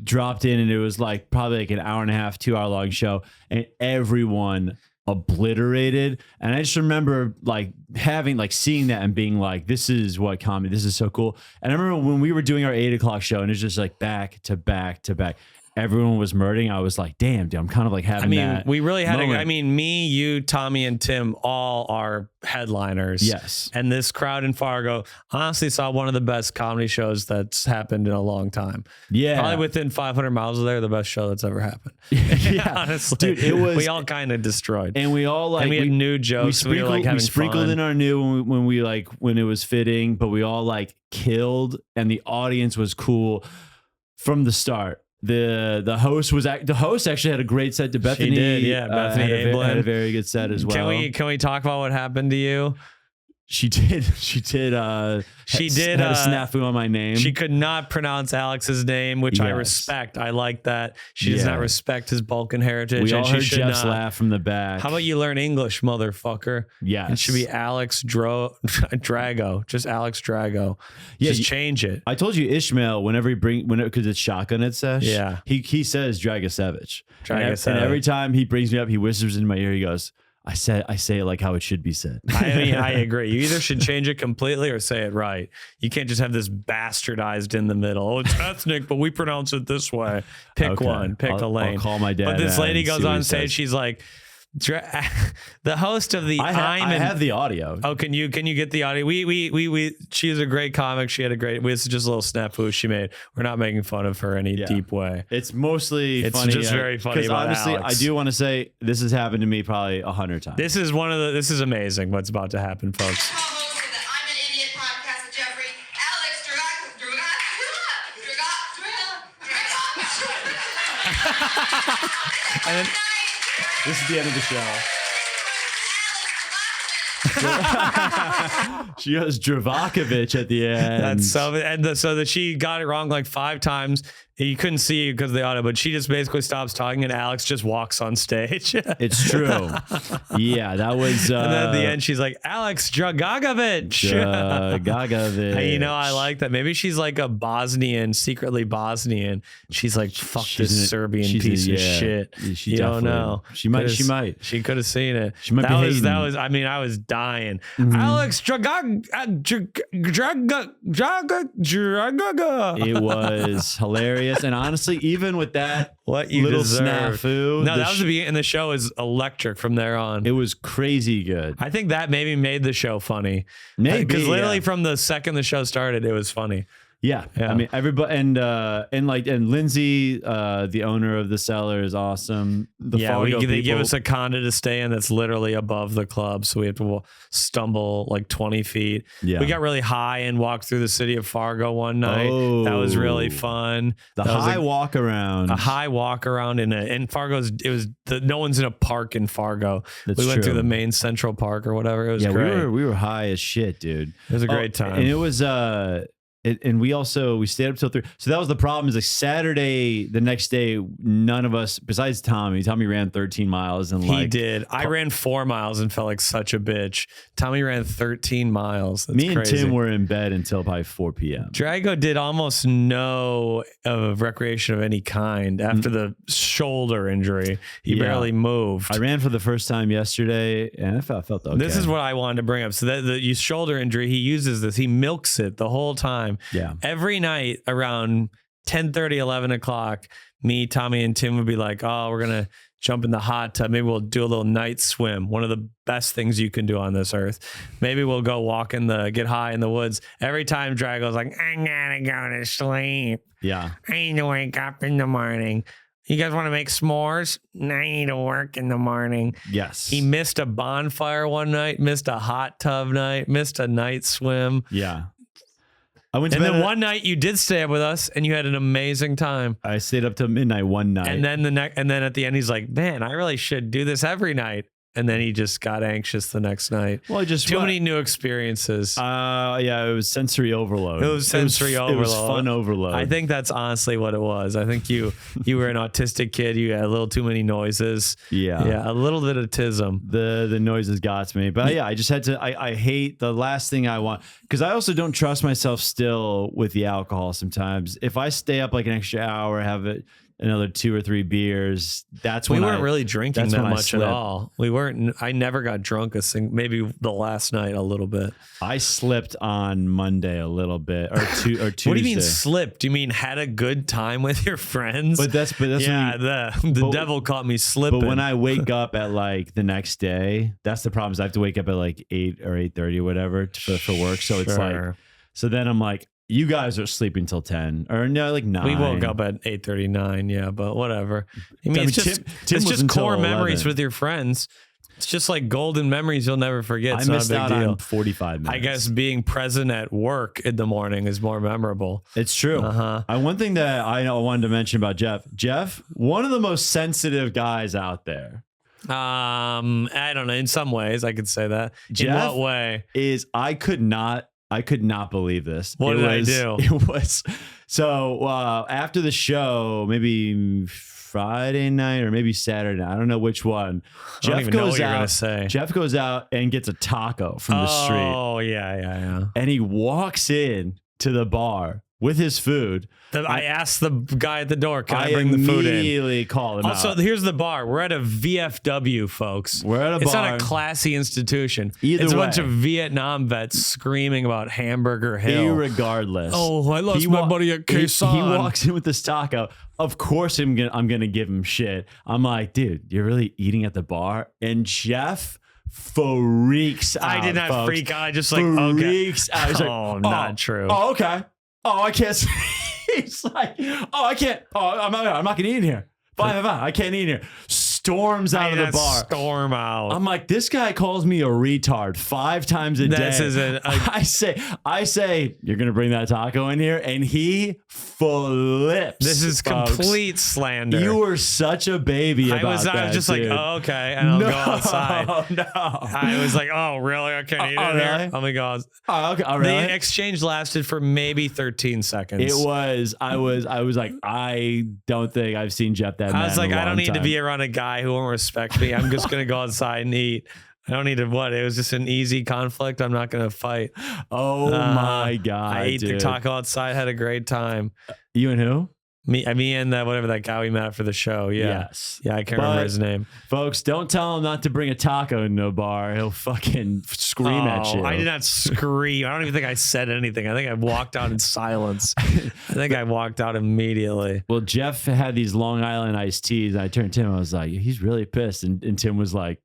dropped in, and it was like probably like an hour and a half, 2 hour long show, and everyone obliterated. And I just remember like having like seeing that and being like, this is what comedy, this is so cool. And I remember when we were doing our 8 o'clock show, and it's just like back to back to back. everyone was murdering, I was like, damn, dude, I'm kind of like having that. We really had moment. me, you, Tommy, and Tim all are headliners. Yes. And this crowd in Fargo honestly saw one of the best comedy shows that's happened in a long time. Yeah. Probably within 500 miles of there, the best show that's ever happened. Yeah. Honestly. Dude, it was. We all kind of destroyed. And we all like. And we had new jokes. We sprinkled in our new when it was fitting, but we all like killed, and the audience was cool from the start. The host actually had a great set to Bethany. She did, yeah. Bethany had a very good set as well. Can we talk about what happened to you? She did. Had a snafu on my name. She could not pronounce Alex's name, which I Yes. respect. I like that. She does not respect his Balkan heritage. We all and heard she should Geoff's not. laugh from the back. How about you learn English, motherfucker? Yes. It should be Alex Drago. Just Alex Drago. Yeah, Just change it. I told you Ishmael, because it's shotgun at sesh. Yeah. He says Dragasevich. Dragasevich. And every time he brings me up, he whispers in my ear. He goes, I say it like how it should be said. I mean, I agree. You either should change it completely or say it right. You can't just have this bastardized in the middle. Oh, it's ethnic, but we pronounce it this way. Pick one. Pick a lane. I'll call my dad. But this lady and goes see what on he stage. says. She's like, the host of the I have the audio. Oh, can you get the audio? She is a great comic. She had a great. This is just a little snafu she made. We're not making fun of her any deep way. It's mostly It's funny. just very funny Because about honestly, Alex. I do want to say this has happened to me probably 100 times. This is amazing. What's about to happen, folks? Co-host of the I'm an Idiot podcast with Jeffrey, Alex Drago. And then, This is the end of the show. She goes Dravakovich at the end. that's so that she got it wrong like 5 times. You couldn't see because of the audio, but she just basically stops talking and Alex just walks on stage. It's true. Yeah, that was. And then at the end, she's like, Alex Dragagovich. Dragagovich. You know, I like that. Maybe she's like a secretly Bosnian. She's like, fuck She's this an- Serbian she's piece a- of yeah, shit. she You don't definitely- know. she might. She could have seen it. She might be hating. I was dying. Alex Dragaga. It was hilarious. And honestly, even with that What you little deserve. snafu, No, that was the beginning. And the show is electric from there on. it was crazy good. I think that maybe made the show funny. Maybe, Because literally yeah. from the second the show started, it was funny. Yeah. Yeah. I mean, everybody and Lindsay, the owner of the cellar, is awesome. The Fargo they give people- us a condo to stay in that's literally above the club, so we have to stumble like 20 feet. Yeah. We got really high and walked through the city of Fargo one night. That was really fun. the That was high walk around. a high walk around in Fargo's. No one's in a park in Fargo. That's we went true. through the main Central Park or whatever. It was Yeah, great. we were high as shit, dude. It was a great time. And it was and we stayed up till 3. So that was the problem. Is like Saturday, the next day, none of us besides Tommy ran 13 miles and He did. I ran 4 miles and felt like such a bitch. Tommy ran 13 miles. That's me and crazy. Tim were in bed until probably 4 p.m. Drago did almost no of recreation of any kind after the shoulder injury. He Yeah. barely moved. I ran for the first time yesterday, and I felt okay. This is what I wanted to bring up. So the shoulder injury, he uses this. He milks it the whole time. Yeah. Every night around 10:30, 11 o'clock, me, Tommy, and Tim would be like, oh, we're going to jump in the hot tub. Maybe we'll do a little night swim. One of the best things you can do on this earth. Maybe we'll go get high in the woods. Every time Drago's like, I gotta go to sleep. Yeah. I need to wake up in the morning. You guys want to make s'mores? I need to work in the morning. Yes. He missed a bonfire one night, missed a hot tub night, missed a night swim. Yeah. I went to And bed then one night you did stay up with us and you had an amazing time. I stayed up till midnight one night. And then at the end he's like, man, I really should do this every night. And then he just got anxious the next night. well, I just Too many new experiences. yeah, it was sensory overload. It was sensory It was overload. fun overload. I think that's honestly what it was. I think you were an autistic kid. You had a little too many noises. Yeah. Yeah, a little bit of tism. The noises got to me. But yeah, I just had to I hate the last thing I want, because I also don't trust myself still with the alcohol sometimes. If I stay up like an extra hour, have it another 2 or 3 beers. That's We when weren't really drinking that's that when I much at slipped. all. We weren't. I never got drunk maybe the last night a little bit. I slipped on Monday a little bit, or Tuesday. What do you mean slipped? Do you mean had a good time with your friends? But that's yeah. The devil caught me slipping. But when I wake up at like the next day, that's the problem. Is I have to wake up at like 8 or 8:30 or whatever for work. So it's like, Sure. so then I'm like, you guys are sleeping till 10 or no, like 9. We woke up at 8:39. Yeah, but whatever. I mean, it's just Tim it's was just until core memories 11. with your friends. It's just like golden memories you'll never forget. I It's not missed a big out deal. on 45 minutes. I guess being present at work in the morning is more memorable. It's true. One thing that I wanted to mention about Jeff, one of the most sensitive guys out there. I don't know. In some ways, I could say that. In Geoff what way? Is I could not believe this. What did I do? It was so after the show, maybe Friday night or maybe Saturday night, I don't know which one. I don't even know what you're gonna say. Jeff goes out and gets a taco from the street. Oh yeah. And he walks in to the bar with his food. I asked the guy at the door, can I I bring the food in? immediately call him Also, out. here's the bar. We're at a VFW, folks. We're at a It's bar. not a classy institution. Either it's a way. bunch of Vietnam vets screaming about Hamburger Hill. Irregardless. Oh, I lost He my wa- buddy at he Quezon. walks in with this taco. Of course, I'm gonna give him shit. I'm like, dude, you're really eating at the bar? And Jeff freaks out. I did not folks. freak out. I just like, okay. Freaks out. He's like, Oh, not true. Oh, okay. Oh, I can't. He's like, oh, I can't. Oh, I'm not gonna eat in here. Fine. I can't eat in here. Storms out of the bar. Storm out. I'm like, this guy calls me a retard 5 times a day. This is I say, you're gonna bring that taco in here, and he flips. This is folks. complete slander. You were such a baby about I was just dude. like, oh, okay, and I'll go outside. No. I was like, oh, really? I can't eat Oh, it here. really? Let me go. Oh, okay. Oh, really? The exchange lasted for maybe 13 seconds. It was. I was like, I don't think I've seen Jeff that. I was mad in like, a I don't long need to time. be around a guy who won't respect me. I'm just gonna go outside and eat. I don't need to what? It was just an easy conflict. I'm not gonna fight. Oh my god! I ate the dude. taco outside, had a great time. You and who? Me and that whatever that guy we met for the show. Yeah. Yes. Yeah, I can't remember his name. Folks, don't tell him not to bring a taco into a bar. He'll fucking scream at you. I did not scream. I don't even think I said anything. I think I walked out in silence. I think I walked out immediately. Well, Jeff had these Long Island iced teas. And I turned to Tim. I was like, he's really pissed. And Tim was like,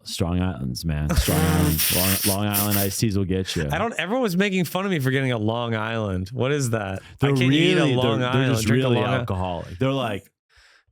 Strong Islands, man. Strong Island. Long Island iced teas will get you. Everyone was making fun of me for getting a Long Island. What is that? They're I can't eat a really- Long they're Island. just drink a really Long Island. alcoholic. They're like,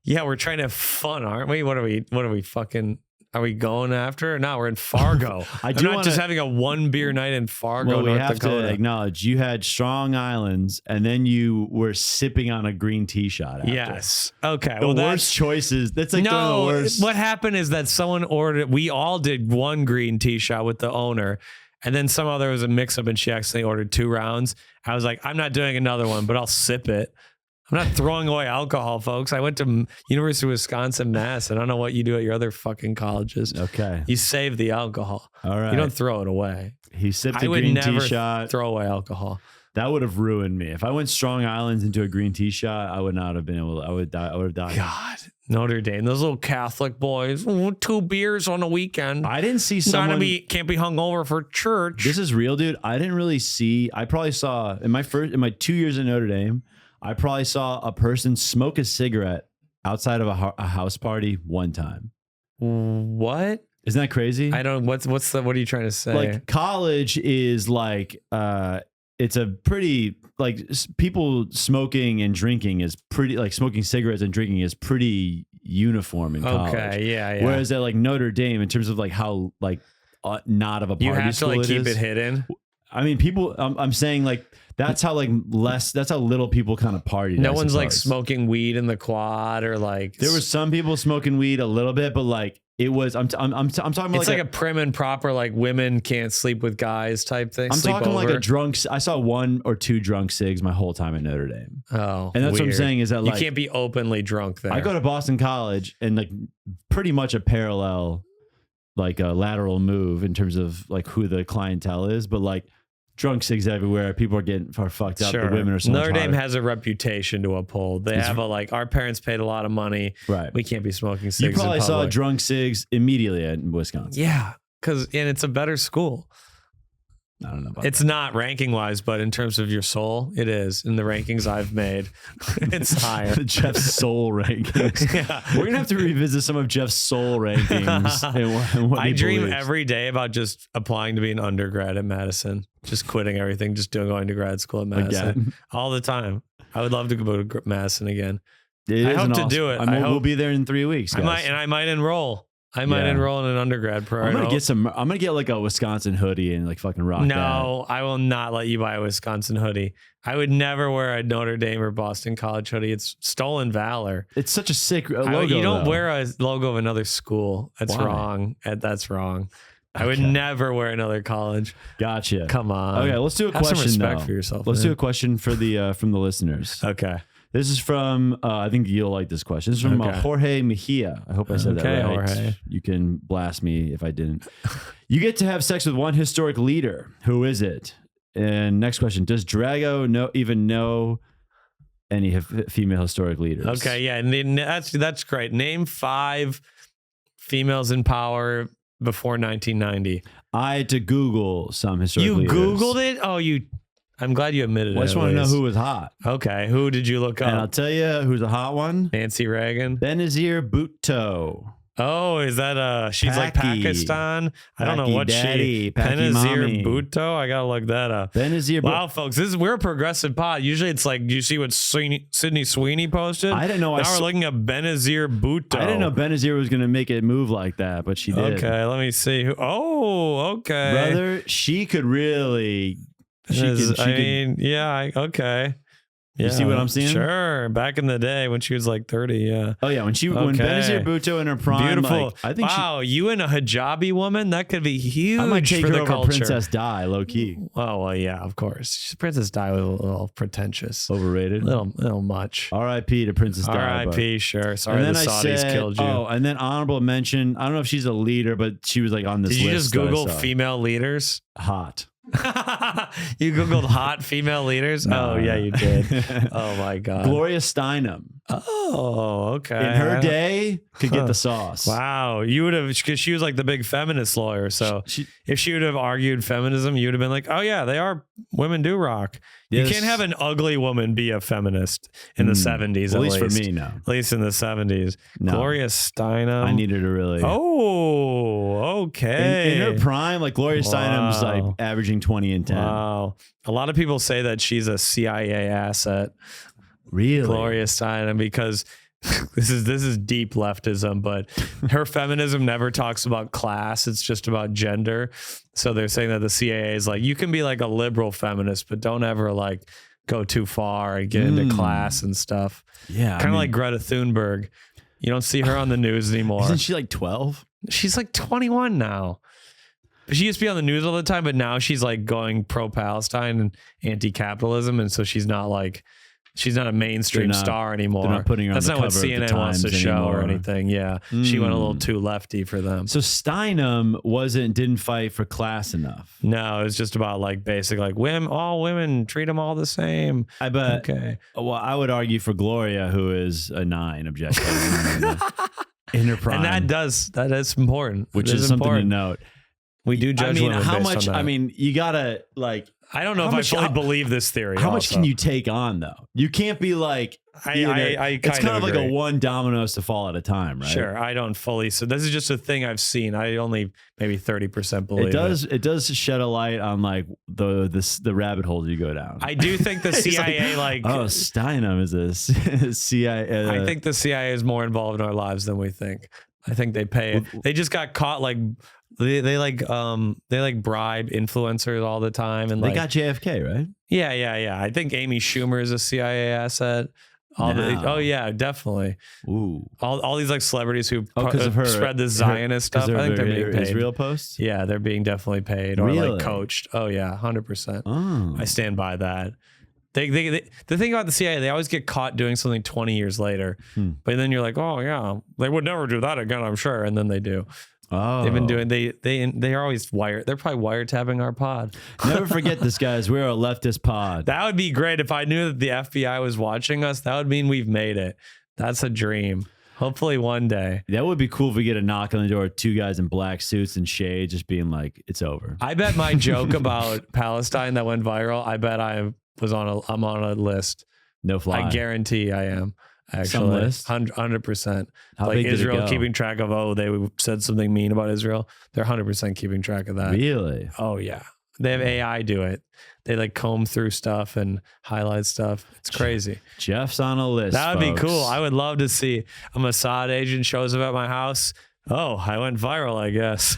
Yeah, we're trying to have fun, aren't we? What are we fucking? Are we going after? No, we're in Fargo. I I'm do not wanna- just having a 1 beer night in Fargo, well, we North have Dakota. to acknowledge you had Strong Islands, and then you were sipping on a green tea shot. After. Yes. Okay. The well, worst choices. That's like one of no. the worst. What happened is that someone ordered. We all did one green tea shot with the owner, and then somehow there was a mix-up, and she accidentally ordered 2 rounds. I was like, I'm not doing another one, but I'll sip it. I'm not throwing away alcohol, folks. I went to University of Wisconsin, Mass. I don't know what you do at your other fucking colleges. Okay. You save the alcohol. All right. You don't throw it away. He sipped I a would green never tea shot. throw away alcohol. That would have ruined me. If I went Strong Islands into a green tea shot, I would not have been able to. I would die. I would have died. God, Notre Dame, those little Catholic boys, 2 beers on the weekend. I didn't see someone. Can't be hungover for church. This is real, dude. I didn't really see. I probably saw in my 2 years at Notre Dame. I probably saw a person smoke a cigarette outside of a house party one time. What? Isn't that crazy? I don't. What are you trying to say? Like college is like it's a pretty like people smoking and drinking is pretty like smoking cigarettes and drinking is pretty uniform in college. Okay, yeah. Whereas at like Notre Dame, in terms of like how like not of a party you have to school like keep is. it hidden. I mean, people. I'm saying like that's how like less. That's how little people kind of party. No one's like smoking weed in the quad or like. There was some people smoking weed a little bit, but like it was. I'm talking about It's like a prim and proper like women can't sleep with guys type thing. I'm talking like a drunk. I saw 1 or 2 drunk cigs my whole time at Notre Dame. Oh, and that's what I'm weird. saying is that like you can't be openly drunk there. I go to Boston College and like pretty much a parallel, like a lateral move in terms of like who the clientele is, but like drunk cigs everywhere. People are getting fucked up. The women are so Notre much Dame hotter. has a reputation to uphold. They have our parents paid a lot of money. Right. We can't be smoking cigs. You probably in saw public. drunk cigs immediately in Wisconsin. Yeah, and it's a better school. I don't know about It's not ranking wise, but in terms of your soul, it is. In the rankings I've made, it's higher. Jeff's soul rankings. Yeah. We're gonna have to revisit some of Jeff's soul rankings. and what I he dream believes. every day about just applying to be an undergrad at Madison, just quitting everything, just going to grad school at Madison Again. all the time. I would love to go to Madison again. It I is hope an to awesome- do it. I mean, I we'll hope- be there in 3 weeks. Guys. I might enroll. I might Yeah. enroll in an undergrad program. I'm gonna get like a Wisconsin hoodie and like fucking rock No, I will not let you buy a Wisconsin hoodie. I would never wear a Notre Dame or Boston College hoodie. It's stolen valor. that. It's such a sick logo. You don't though. wear a logo of another school. That's Why? wrong. That's wrong. I would Okay. never wear another college. Gotcha. Come on. Okay, let's do a Have question. some respect though. for yourself. Let's man. do a question for the from the listeners. Okay. This is from I think you'll like this question. This is from Okay. Jorge Mejia. I hope I said Okay, that right. Jorge. You can blast me if I didn't. You get to have sex with one historic leader. Who is it? And next question: does Drago even know any female historic leaders? Okay. Yeah. And that's great. Name 5 females in power before 1990. I had to Google some historic You leaders. Googled it? Oh, I'm glad you admitted Well, I it. just at want to know least. who was hot. Okay. Who did you look And I'll up? tell you who's a hot one. Nancy Reagan. Benazir Bhutto. Oh, is that she's like Packy. Pakistan? I don't know Packy what daddy, Packy Benazir mommy. Bhutto? I gotta look that up. Benazir Bhutto. Wow, folks, we're a progressive pod. Usually it's like, do you see what Sydney Sweeney posted? I didn't know. Now we're looking at Benazir Bhutto. I didn't know Benazir was going to make it move like that, but she did. Okay, let me see. Oh, okay. Brother, she could really. Okay. You see what I'm seeing? Sure. Back in the day when she was like 30, yeah. Oh yeah, when Okay. Benazir Bhutto in her prime, Beautiful. like, I think wow, you and a hijabi woman? That could be huge I might take for her the over culture. Princess Di, low key, Oh, well, yeah, of course. Princess Di was a little pretentious. overrated. Little much. R.I.P. to Princess Di. R.I.P. Sure. Sorry, And then the I Saudis said, killed you. oh, and then honorable mention. I don't know if she's a leader, but she was like on this Did you list. just that I Google saw. female leaders? hot? You Googled hot female leaders? No. Oh, yeah, you did. Oh, my God. Gloria Steinem Oh, okay. in her day could get the sauce. Wow. You would have, because she was like the big feminist lawyer. So She- if she would have argued feminism, you would have been like, oh, yeah, women do rock. Yes. You can't have an ugly woman be a feminist in the 70s, At least for least. me, no. At least in the 70s. No. Gloria Steinem. I needed to really. Oh, okay. In her prime, like Gloria Steinem's like Wow. averaging 20 and 10. Wow. A lot of people say that she's a CIA asset, Really? Gloria Steinem, because this is deep leftism, but her feminism never talks about class. It's just about gender. So they're saying that the CIA is like, you can be like a liberal feminist, but don't ever like go too far and get into class and stuff. Yeah. Kind of like Greta Thunberg. You don't see her on the news anymore. Isn't she like 12? She's like 21 now. She used to be on the news all the time, but now she's like going pro-Palestine and anti-capitalism, and so she's not a mainstream They're not- star anymore. they're not putting her on That's the not what cover of the CNN wants to Times show or anymore. anything. Yeah, she went a little too lefty for them. So Steinem didn't fight for class enough. No, it was just about like basic, like all women, treat them all the same. I bet. Okay. Well, I would argue for Gloria, who is a 9 objectively in her prime. And that is important. which It is something important. to note. We do judge I mean, women how based much? on that. I mean, you gotta like. I don't know how if much- I fully how- believe this theory. How much also. can you take on though? You can't be like. I it's kind of like a agree. one dominoes to fall at a time, right? Sure, I don't fully. So this is just a thing I've seen. I only maybe 30% believe It does shed a light on like the rabbit holes you go down. I do think the It's CIA like. oh, Steinem is a CIA. I think the CIA is more involved in our lives than we think. I think they pay. They just got caught like they like bribe influencers all the time and they like got JFK, right? yeah. I think Amy Schumer is a CIA asset. No. Oh yeah, definitely. Ooh. All these like celebrities who 'Cause of her spread the Zionist 'cause stuff. I think they're being paid. Israel posts. Yeah, they're being definitely paid or Really? like coached. Oh yeah, 100%. Oh. I stand by that. They the thing about the CIA, they always get caught doing something 20 years later, but then you're like, oh yeah, they would never do that again, I'm sure, and then they do. Oh, They've been doing. They are always wired. They're probably wiretapping our pod. Never forget this, guys. We're a leftist pod. That would be great if I knew that the FBI was watching us. That would mean we've made it. That's a dream. Hopefully one day. That would be cool if we get a knock on the door, two guys in black suits and shades, just being like, "It's over." I bet my joke about Palestine that went viral. I bet I'm on a list. No fly. I guarantee I am. Actually, Some list? 100%. How Like big did it Israel go? keeping track of, they said something mean about Israel. They're 100% keeping track of that. Really? Oh yeah. They have AI do it. They like comb through stuff and highlight stuff. It's crazy. Jeff's on a list. That would be folks. cool. I would love to see a Mossad agent shows up at my house. Oh, I went viral, I guess.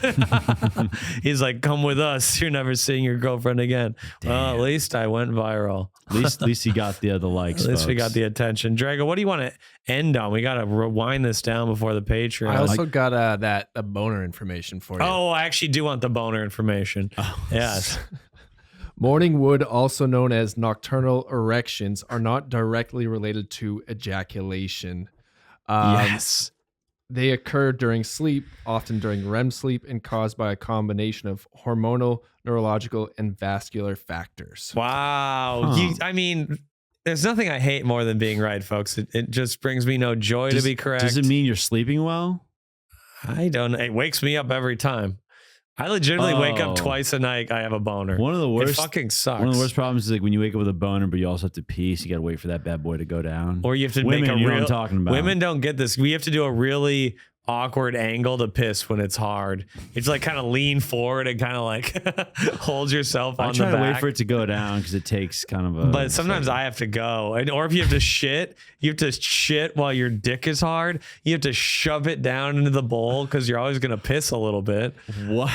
He's like, come with us. You're never seeing your girlfriend again. Well, at least I went viral. At least he got the likes. At least we folks. got the attention. Drago, what do you want to end on? We got to rewind this down before the Patreon. I also got that boner information for you. Oh, I actually do want the boner information. Yes. Morning wood, also known as nocturnal erections, are not directly related to ejaculation. Yes. They occur during sleep, often during REM sleep, and caused by a combination of hormonal, neurological, and vascular factors. Wow. Huh. I mean, there's nothing I hate more than being right, folks. It just brings me no joy to be correct. Does it mean you're sleeping well? I don't know. It wakes me up every time. I legitimately wake up twice a night. I have a boner. One of the worst. It fucking sucks. One of the worst problems is like when you wake up with a boner, but you also have to pee. So you got to wait for that bad boy to go down. Or you have to Women, make a you know real. what I'm talking about. Women don't get this. We have to do a really awkward angle to piss when it's hard. It's like kind of lean forward and kind of like hold yourself on I the try back. to wait for it to go down because it takes kind of a. But sometimes I have to go. Or if you have to shit, you have to shit while your dick is hard. You have to shove it down into the bowl because you're always going to piss a little bit. What?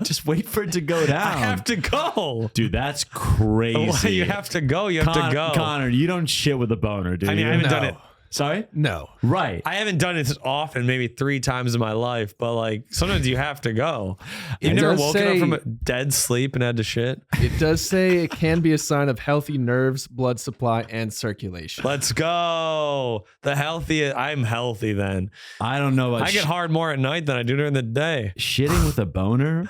Just wait for it to go down. I have to go. Dude, that's crazy. You have to go. You have to go. Connor, you don't shit with a boner, dude. I mean, I haven't done it. Sorry? No. Right. I haven't done it often, maybe 3 times in my life, but like sometimes you have to go. You've It never does woken up say- from a dead sleep and had to shit? It does say it can be a sign of healthy nerves, blood supply, and circulation. Let's go. I'm healthy then. I don't know about I get hard more at night than I do during the day. shitting with a boner.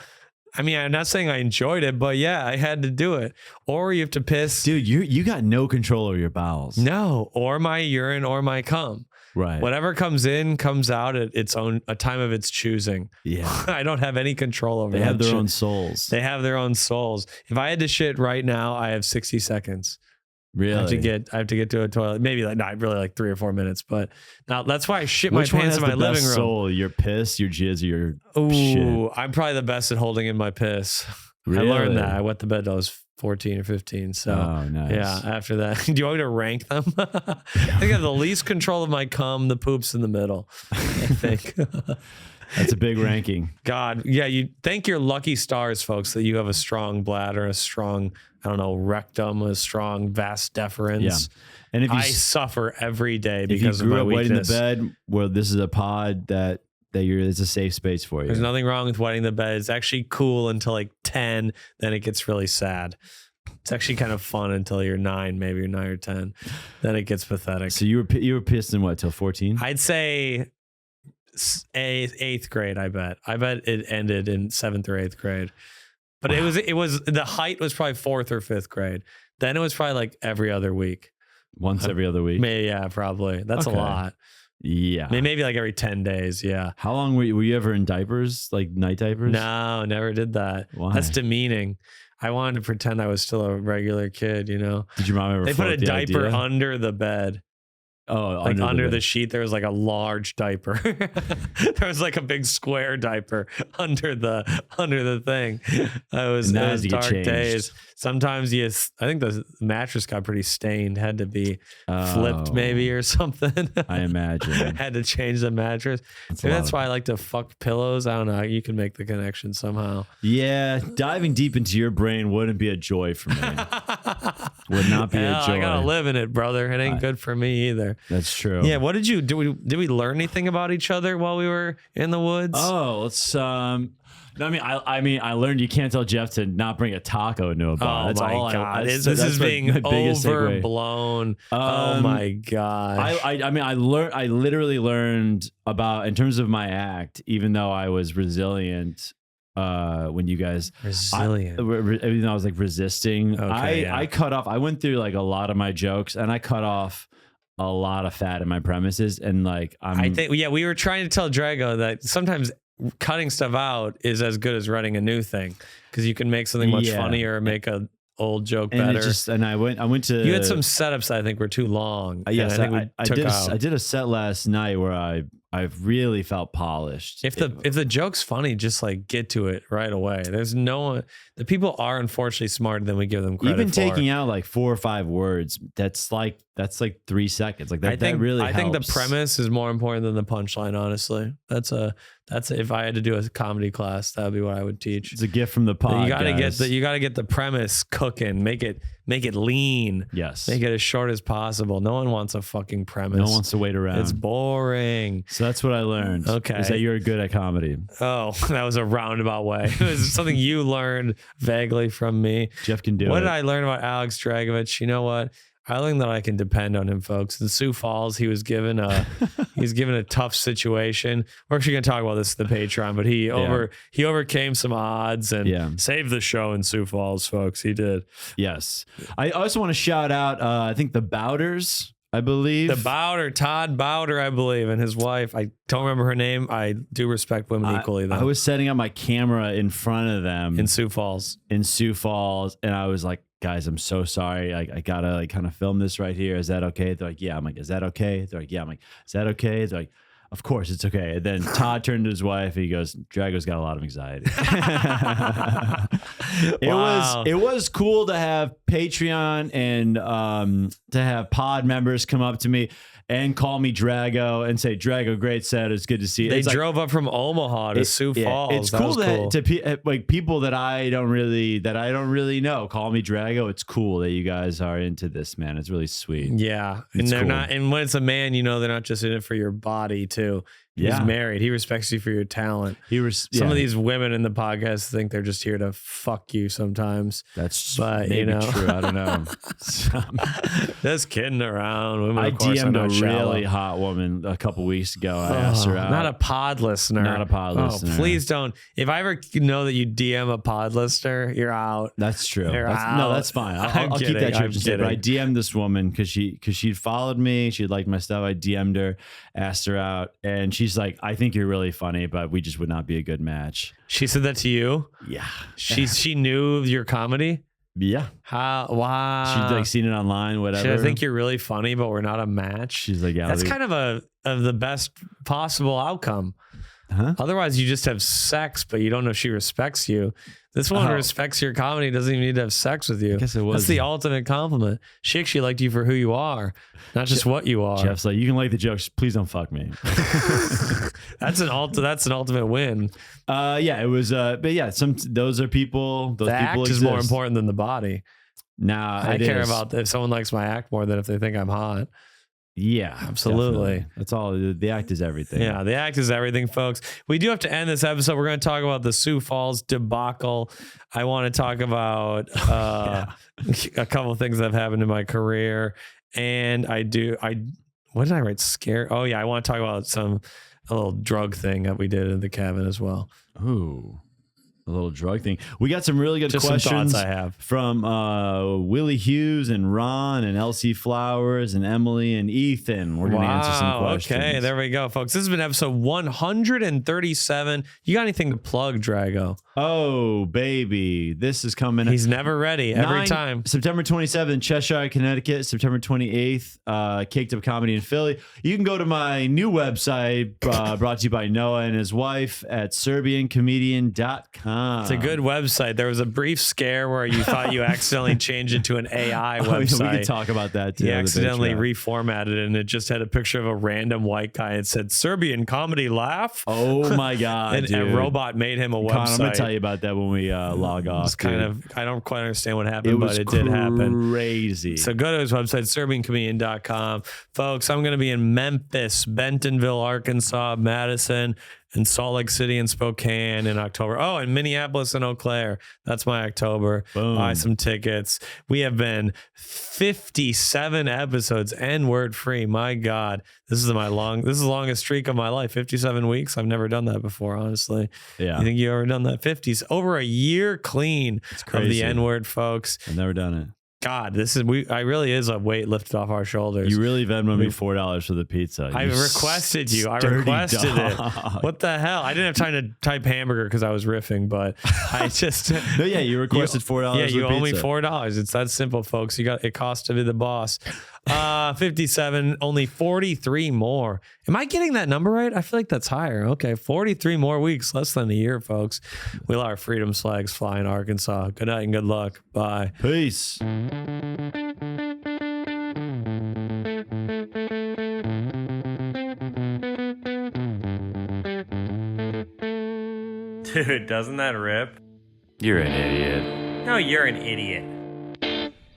I mean, I'm not saying I enjoyed it, but yeah, I had to do it. Or you have to piss. Dude, you got no control over your bowels. No, or my urine or my cum. Right. Whatever comes in comes out at a time of its choosing. Yeah. I don't have any control over They that have their shit. own souls. They have their own souls. If I had to shit right now, I have 60 seconds. Really? I have to get to a toilet. Maybe really like 3 or 4 minutes. But now that's why I shit Which my one pants has in my the best living room. soul? Your piss, your jizz, or your Ooh, shit? I'm probably the best at holding in my piss. Really? I learned that. I went to bed till I was 14 or 15. So Oh, nice. yeah, after that. Do you want me to rank them? I think I have the least control of my cum, the poops in the middle, I think. That's a big ranking. God, yeah, you thank your lucky stars, folks, that you have a strong bladder, a strong, I don't know, rectum, a strong vas deferens. Yeah. And if you, I suffer every day if you because of grew my up wetting the weakness. bed, well, this is a pod that it's a safe space for you. There's nothing wrong with wetting the bed. It's actually cool until like 10, then it gets really sad. It's actually kind of fun until you're 9, maybe you're 9 or 10. Then it gets pathetic. So you were pissed in what till 14? I'd say eighth grade. I bet it ended in 7th or 8th grade. But Wow. it was the height was probably 4th or 5th grade. Then it was probably like every other week. Once every other week. Maybe, yeah, probably. That's Okay. a lot. Yeah. Maybe like every 10 days. Yeah. How long were you ever in diapers, like night diapers? No, never did that. Why? That's demeaning. I wanted to pretend I was still a regular kid, you know. Did your mom ever? They put a float the diaper idea? under the bed. Oh, Like under the bed. sheet, there was like a large diaper. There was like a big square diaper under the thing. It was And that had to get dark changed. days. Sometimes I think the mattress got pretty stained. Had to be flipped Oh, maybe or something. I imagine. Had to change the mattress. That's a Maybe lot that's of- why I like to fuck pillows. I don't know. You can make the connection somehow. Yeah, diving deep into your brain wouldn't be a joy for me. Would not be Hell, a joy. I gotta live in it, brother. It ain't good for me either. That's true. Yeah. What did you do? Did we learn anything about each other while we were in the woods? Oh, let's I mean, I learned you can't tell Geoff to not bring a taco into a bar. Oh That's my all. god, That's this is my being biggest takeaway. overblown. Oh my gosh. I mean, I literally learned about, in terms of my act, even though I was resilient. When you guys Resilient. even though I was like resisting, Okay, I cut off. I went through like a lot of my jokes, and I cut off a lot of fat in my premises, and like I think we were trying to tell Drago that sometimes cutting stuff out is as good as writing a new thing, because you can make something much funnier or make a old joke and better. I went to. You had some setups that I think were too long. Yes, I did a set last night where I really felt polished. If the joke's funny, just like get to it right away. There's the people are unfortunately smarter than we give them credit even for. taking out like 4 or 5 words, that's like 3 seconds. Like that, I think really I think the helps. premise is more important than the punchline. Honestly, that's if I had to do a comedy class, that would be what I would teach. It's a gift from the pod. You gotta get the premise cooking. Make it lean. Yes. Make it as short as possible. No one wants a fucking premise. No one wants to wait around. It's boring. So that's what I learned. Okay. Is that you're good at comedy. Oh, that was a roundabout way. It was something you learned vaguely from me. Geoff can do it. What did I learn about Alex Dragovich? You know what? I learned that I can depend on him, folks. In Sioux Falls, he was given a tough situation. We're actually going to talk about this in the Patreon, but he overcame some odds and saved the show in Sioux Falls, folks. He did. Yes. I also want to shout out, I think the Bowders, I believe. Todd Bowder, I believe, and his wife. I don't remember her name. I do respect women equally, though. I was setting up my camera in front of them. In Sioux Falls. And I was like, guys, I'm so sorry. I gotta like kind of film this right here. Is that okay? They're like, yeah. I'm like, is that okay? They're like, yeah. I'm like, is that okay? They're like, of course it's okay. And then Todd turned to his wife and he goes, Drago's got a lot of anxiety. It was cool to have Patreon and to have pod members come up to me and call me Drago and say, Drago, great set. It's good to see you. They drove up from Omaha to Sioux Falls. It's cool to like people that I don't really know call me Drago. It's cool that you guys are into this, man. It's really sweet. Yeah. And they're not, and when it's a man, they're not just in it for your body too. He's married. He respects you for your talent. Some of these women in the podcast think they're just here to fuck you sometimes. That's maybe true. I don't know. Just kidding around. Women, I of course, DM'd a shallow. really hot woman a couple weeks ago. I asked her out. Not a pod listener. Not a pod listener. Please don't. If I ever know that you DM a pod listener, you're out. That's true. Out. No, that's fine. I'll keep that church instead. But I DM'd this woman because she'd followed me. She liked my stuff. I DM'd her, asked her out, and she's like, I think you're really funny, but we just would not be a good match. She said that to you? Yeah. She knew your comedy? Yeah. How? Wow. She'd like seen it online, whatever. I think you're really funny, but we're not a match. She's like, yeah. That's kind of the best possible outcome. Huh? Otherwise, you just have sex, but you don't know if she respects you. This one respects your comedy, doesn't even need to have sex with you. I guess it was. That's the ultimate compliment. She actually liked you for who you are, not just what you are. Geoff's like, you can like the jokes, please don't fuck me. That's an ultimate win. Yeah, it was. But yeah, those are people. Those the people act exist. is more important than the body. Nah, I care about if someone likes my act more than if they think I'm hot. Yeah, absolutely. Definitely. That's all. The act is everything. Yeah, the act is everything, folks. We do have to end this episode. We're going to talk about the Sioux Falls debacle. I want to talk about a couple of things that have happened in my career, and what did I write? Scare. Oh yeah, I want to talk about a little drug thing that we did in the cabin as well. Ooh. A little drug thing. We got some really good questions some thoughts I have. From Willie Hughes and Ron and Elsie Flowers and Emily and Ethan. We're going to answer some questions. Okay, there we go, folks. This has been episode 137. You got anything to plug, Drago? Oh, baby. This is coming. He's never ready every time. September 27th, Cheshire, Connecticut. September 28th, Caked Up Comedy in Philly. You can go to my new website, brought to you by Noah and his wife, at serbiancomedian.com. It's a good website. There was a brief scare where you thought you accidentally changed it to an AI website. We can talk about that too. He accidentally reformatted it, and it just had a picture of a random white guy. It said Serbian comedy laugh. Oh my god! And a robot made him a website. I'm gonna tell you about that when we log off. It's kind of, I don't quite understand what happened, but it did happen. Crazy. So go to his website, serbiancomedian.com. Folks, I'm going to be in Memphis, Bentonville, Arkansas, Madison, in Salt Lake City and Spokane in October. Oh, and Minneapolis and Eau Claire. That's my October. Boom. Buy some tickets. We have been 57 episodes N-word free. My God. This is the longest streak of my life. 57 weeks. I've never done that before, honestly. Yeah. You think you ever done that? 50s. Over a year clean of crazy. the N-word, folks. I've never done it. God, I really is a weight lifted off our shoulders. You really Venmo me $4 for the pizza. I requested you. I dirty requested dog. it. What the hell? I didn't have time to type hamburger because I was riffing, but I just No, yeah, you requested $4. Yeah, for you the owe me pizza. $4. It's that simple, folks. It costs to be the boss. 57, only 43 more. Am I getting that number right? I feel like that's higher. Okay, 43 more weeks, less than a year, folks. We'll our freedom flags fly in Arkansas. Good night and good luck. Bye. Peace. Dude, doesn't that rip? You're an idiot. No, you're an idiot.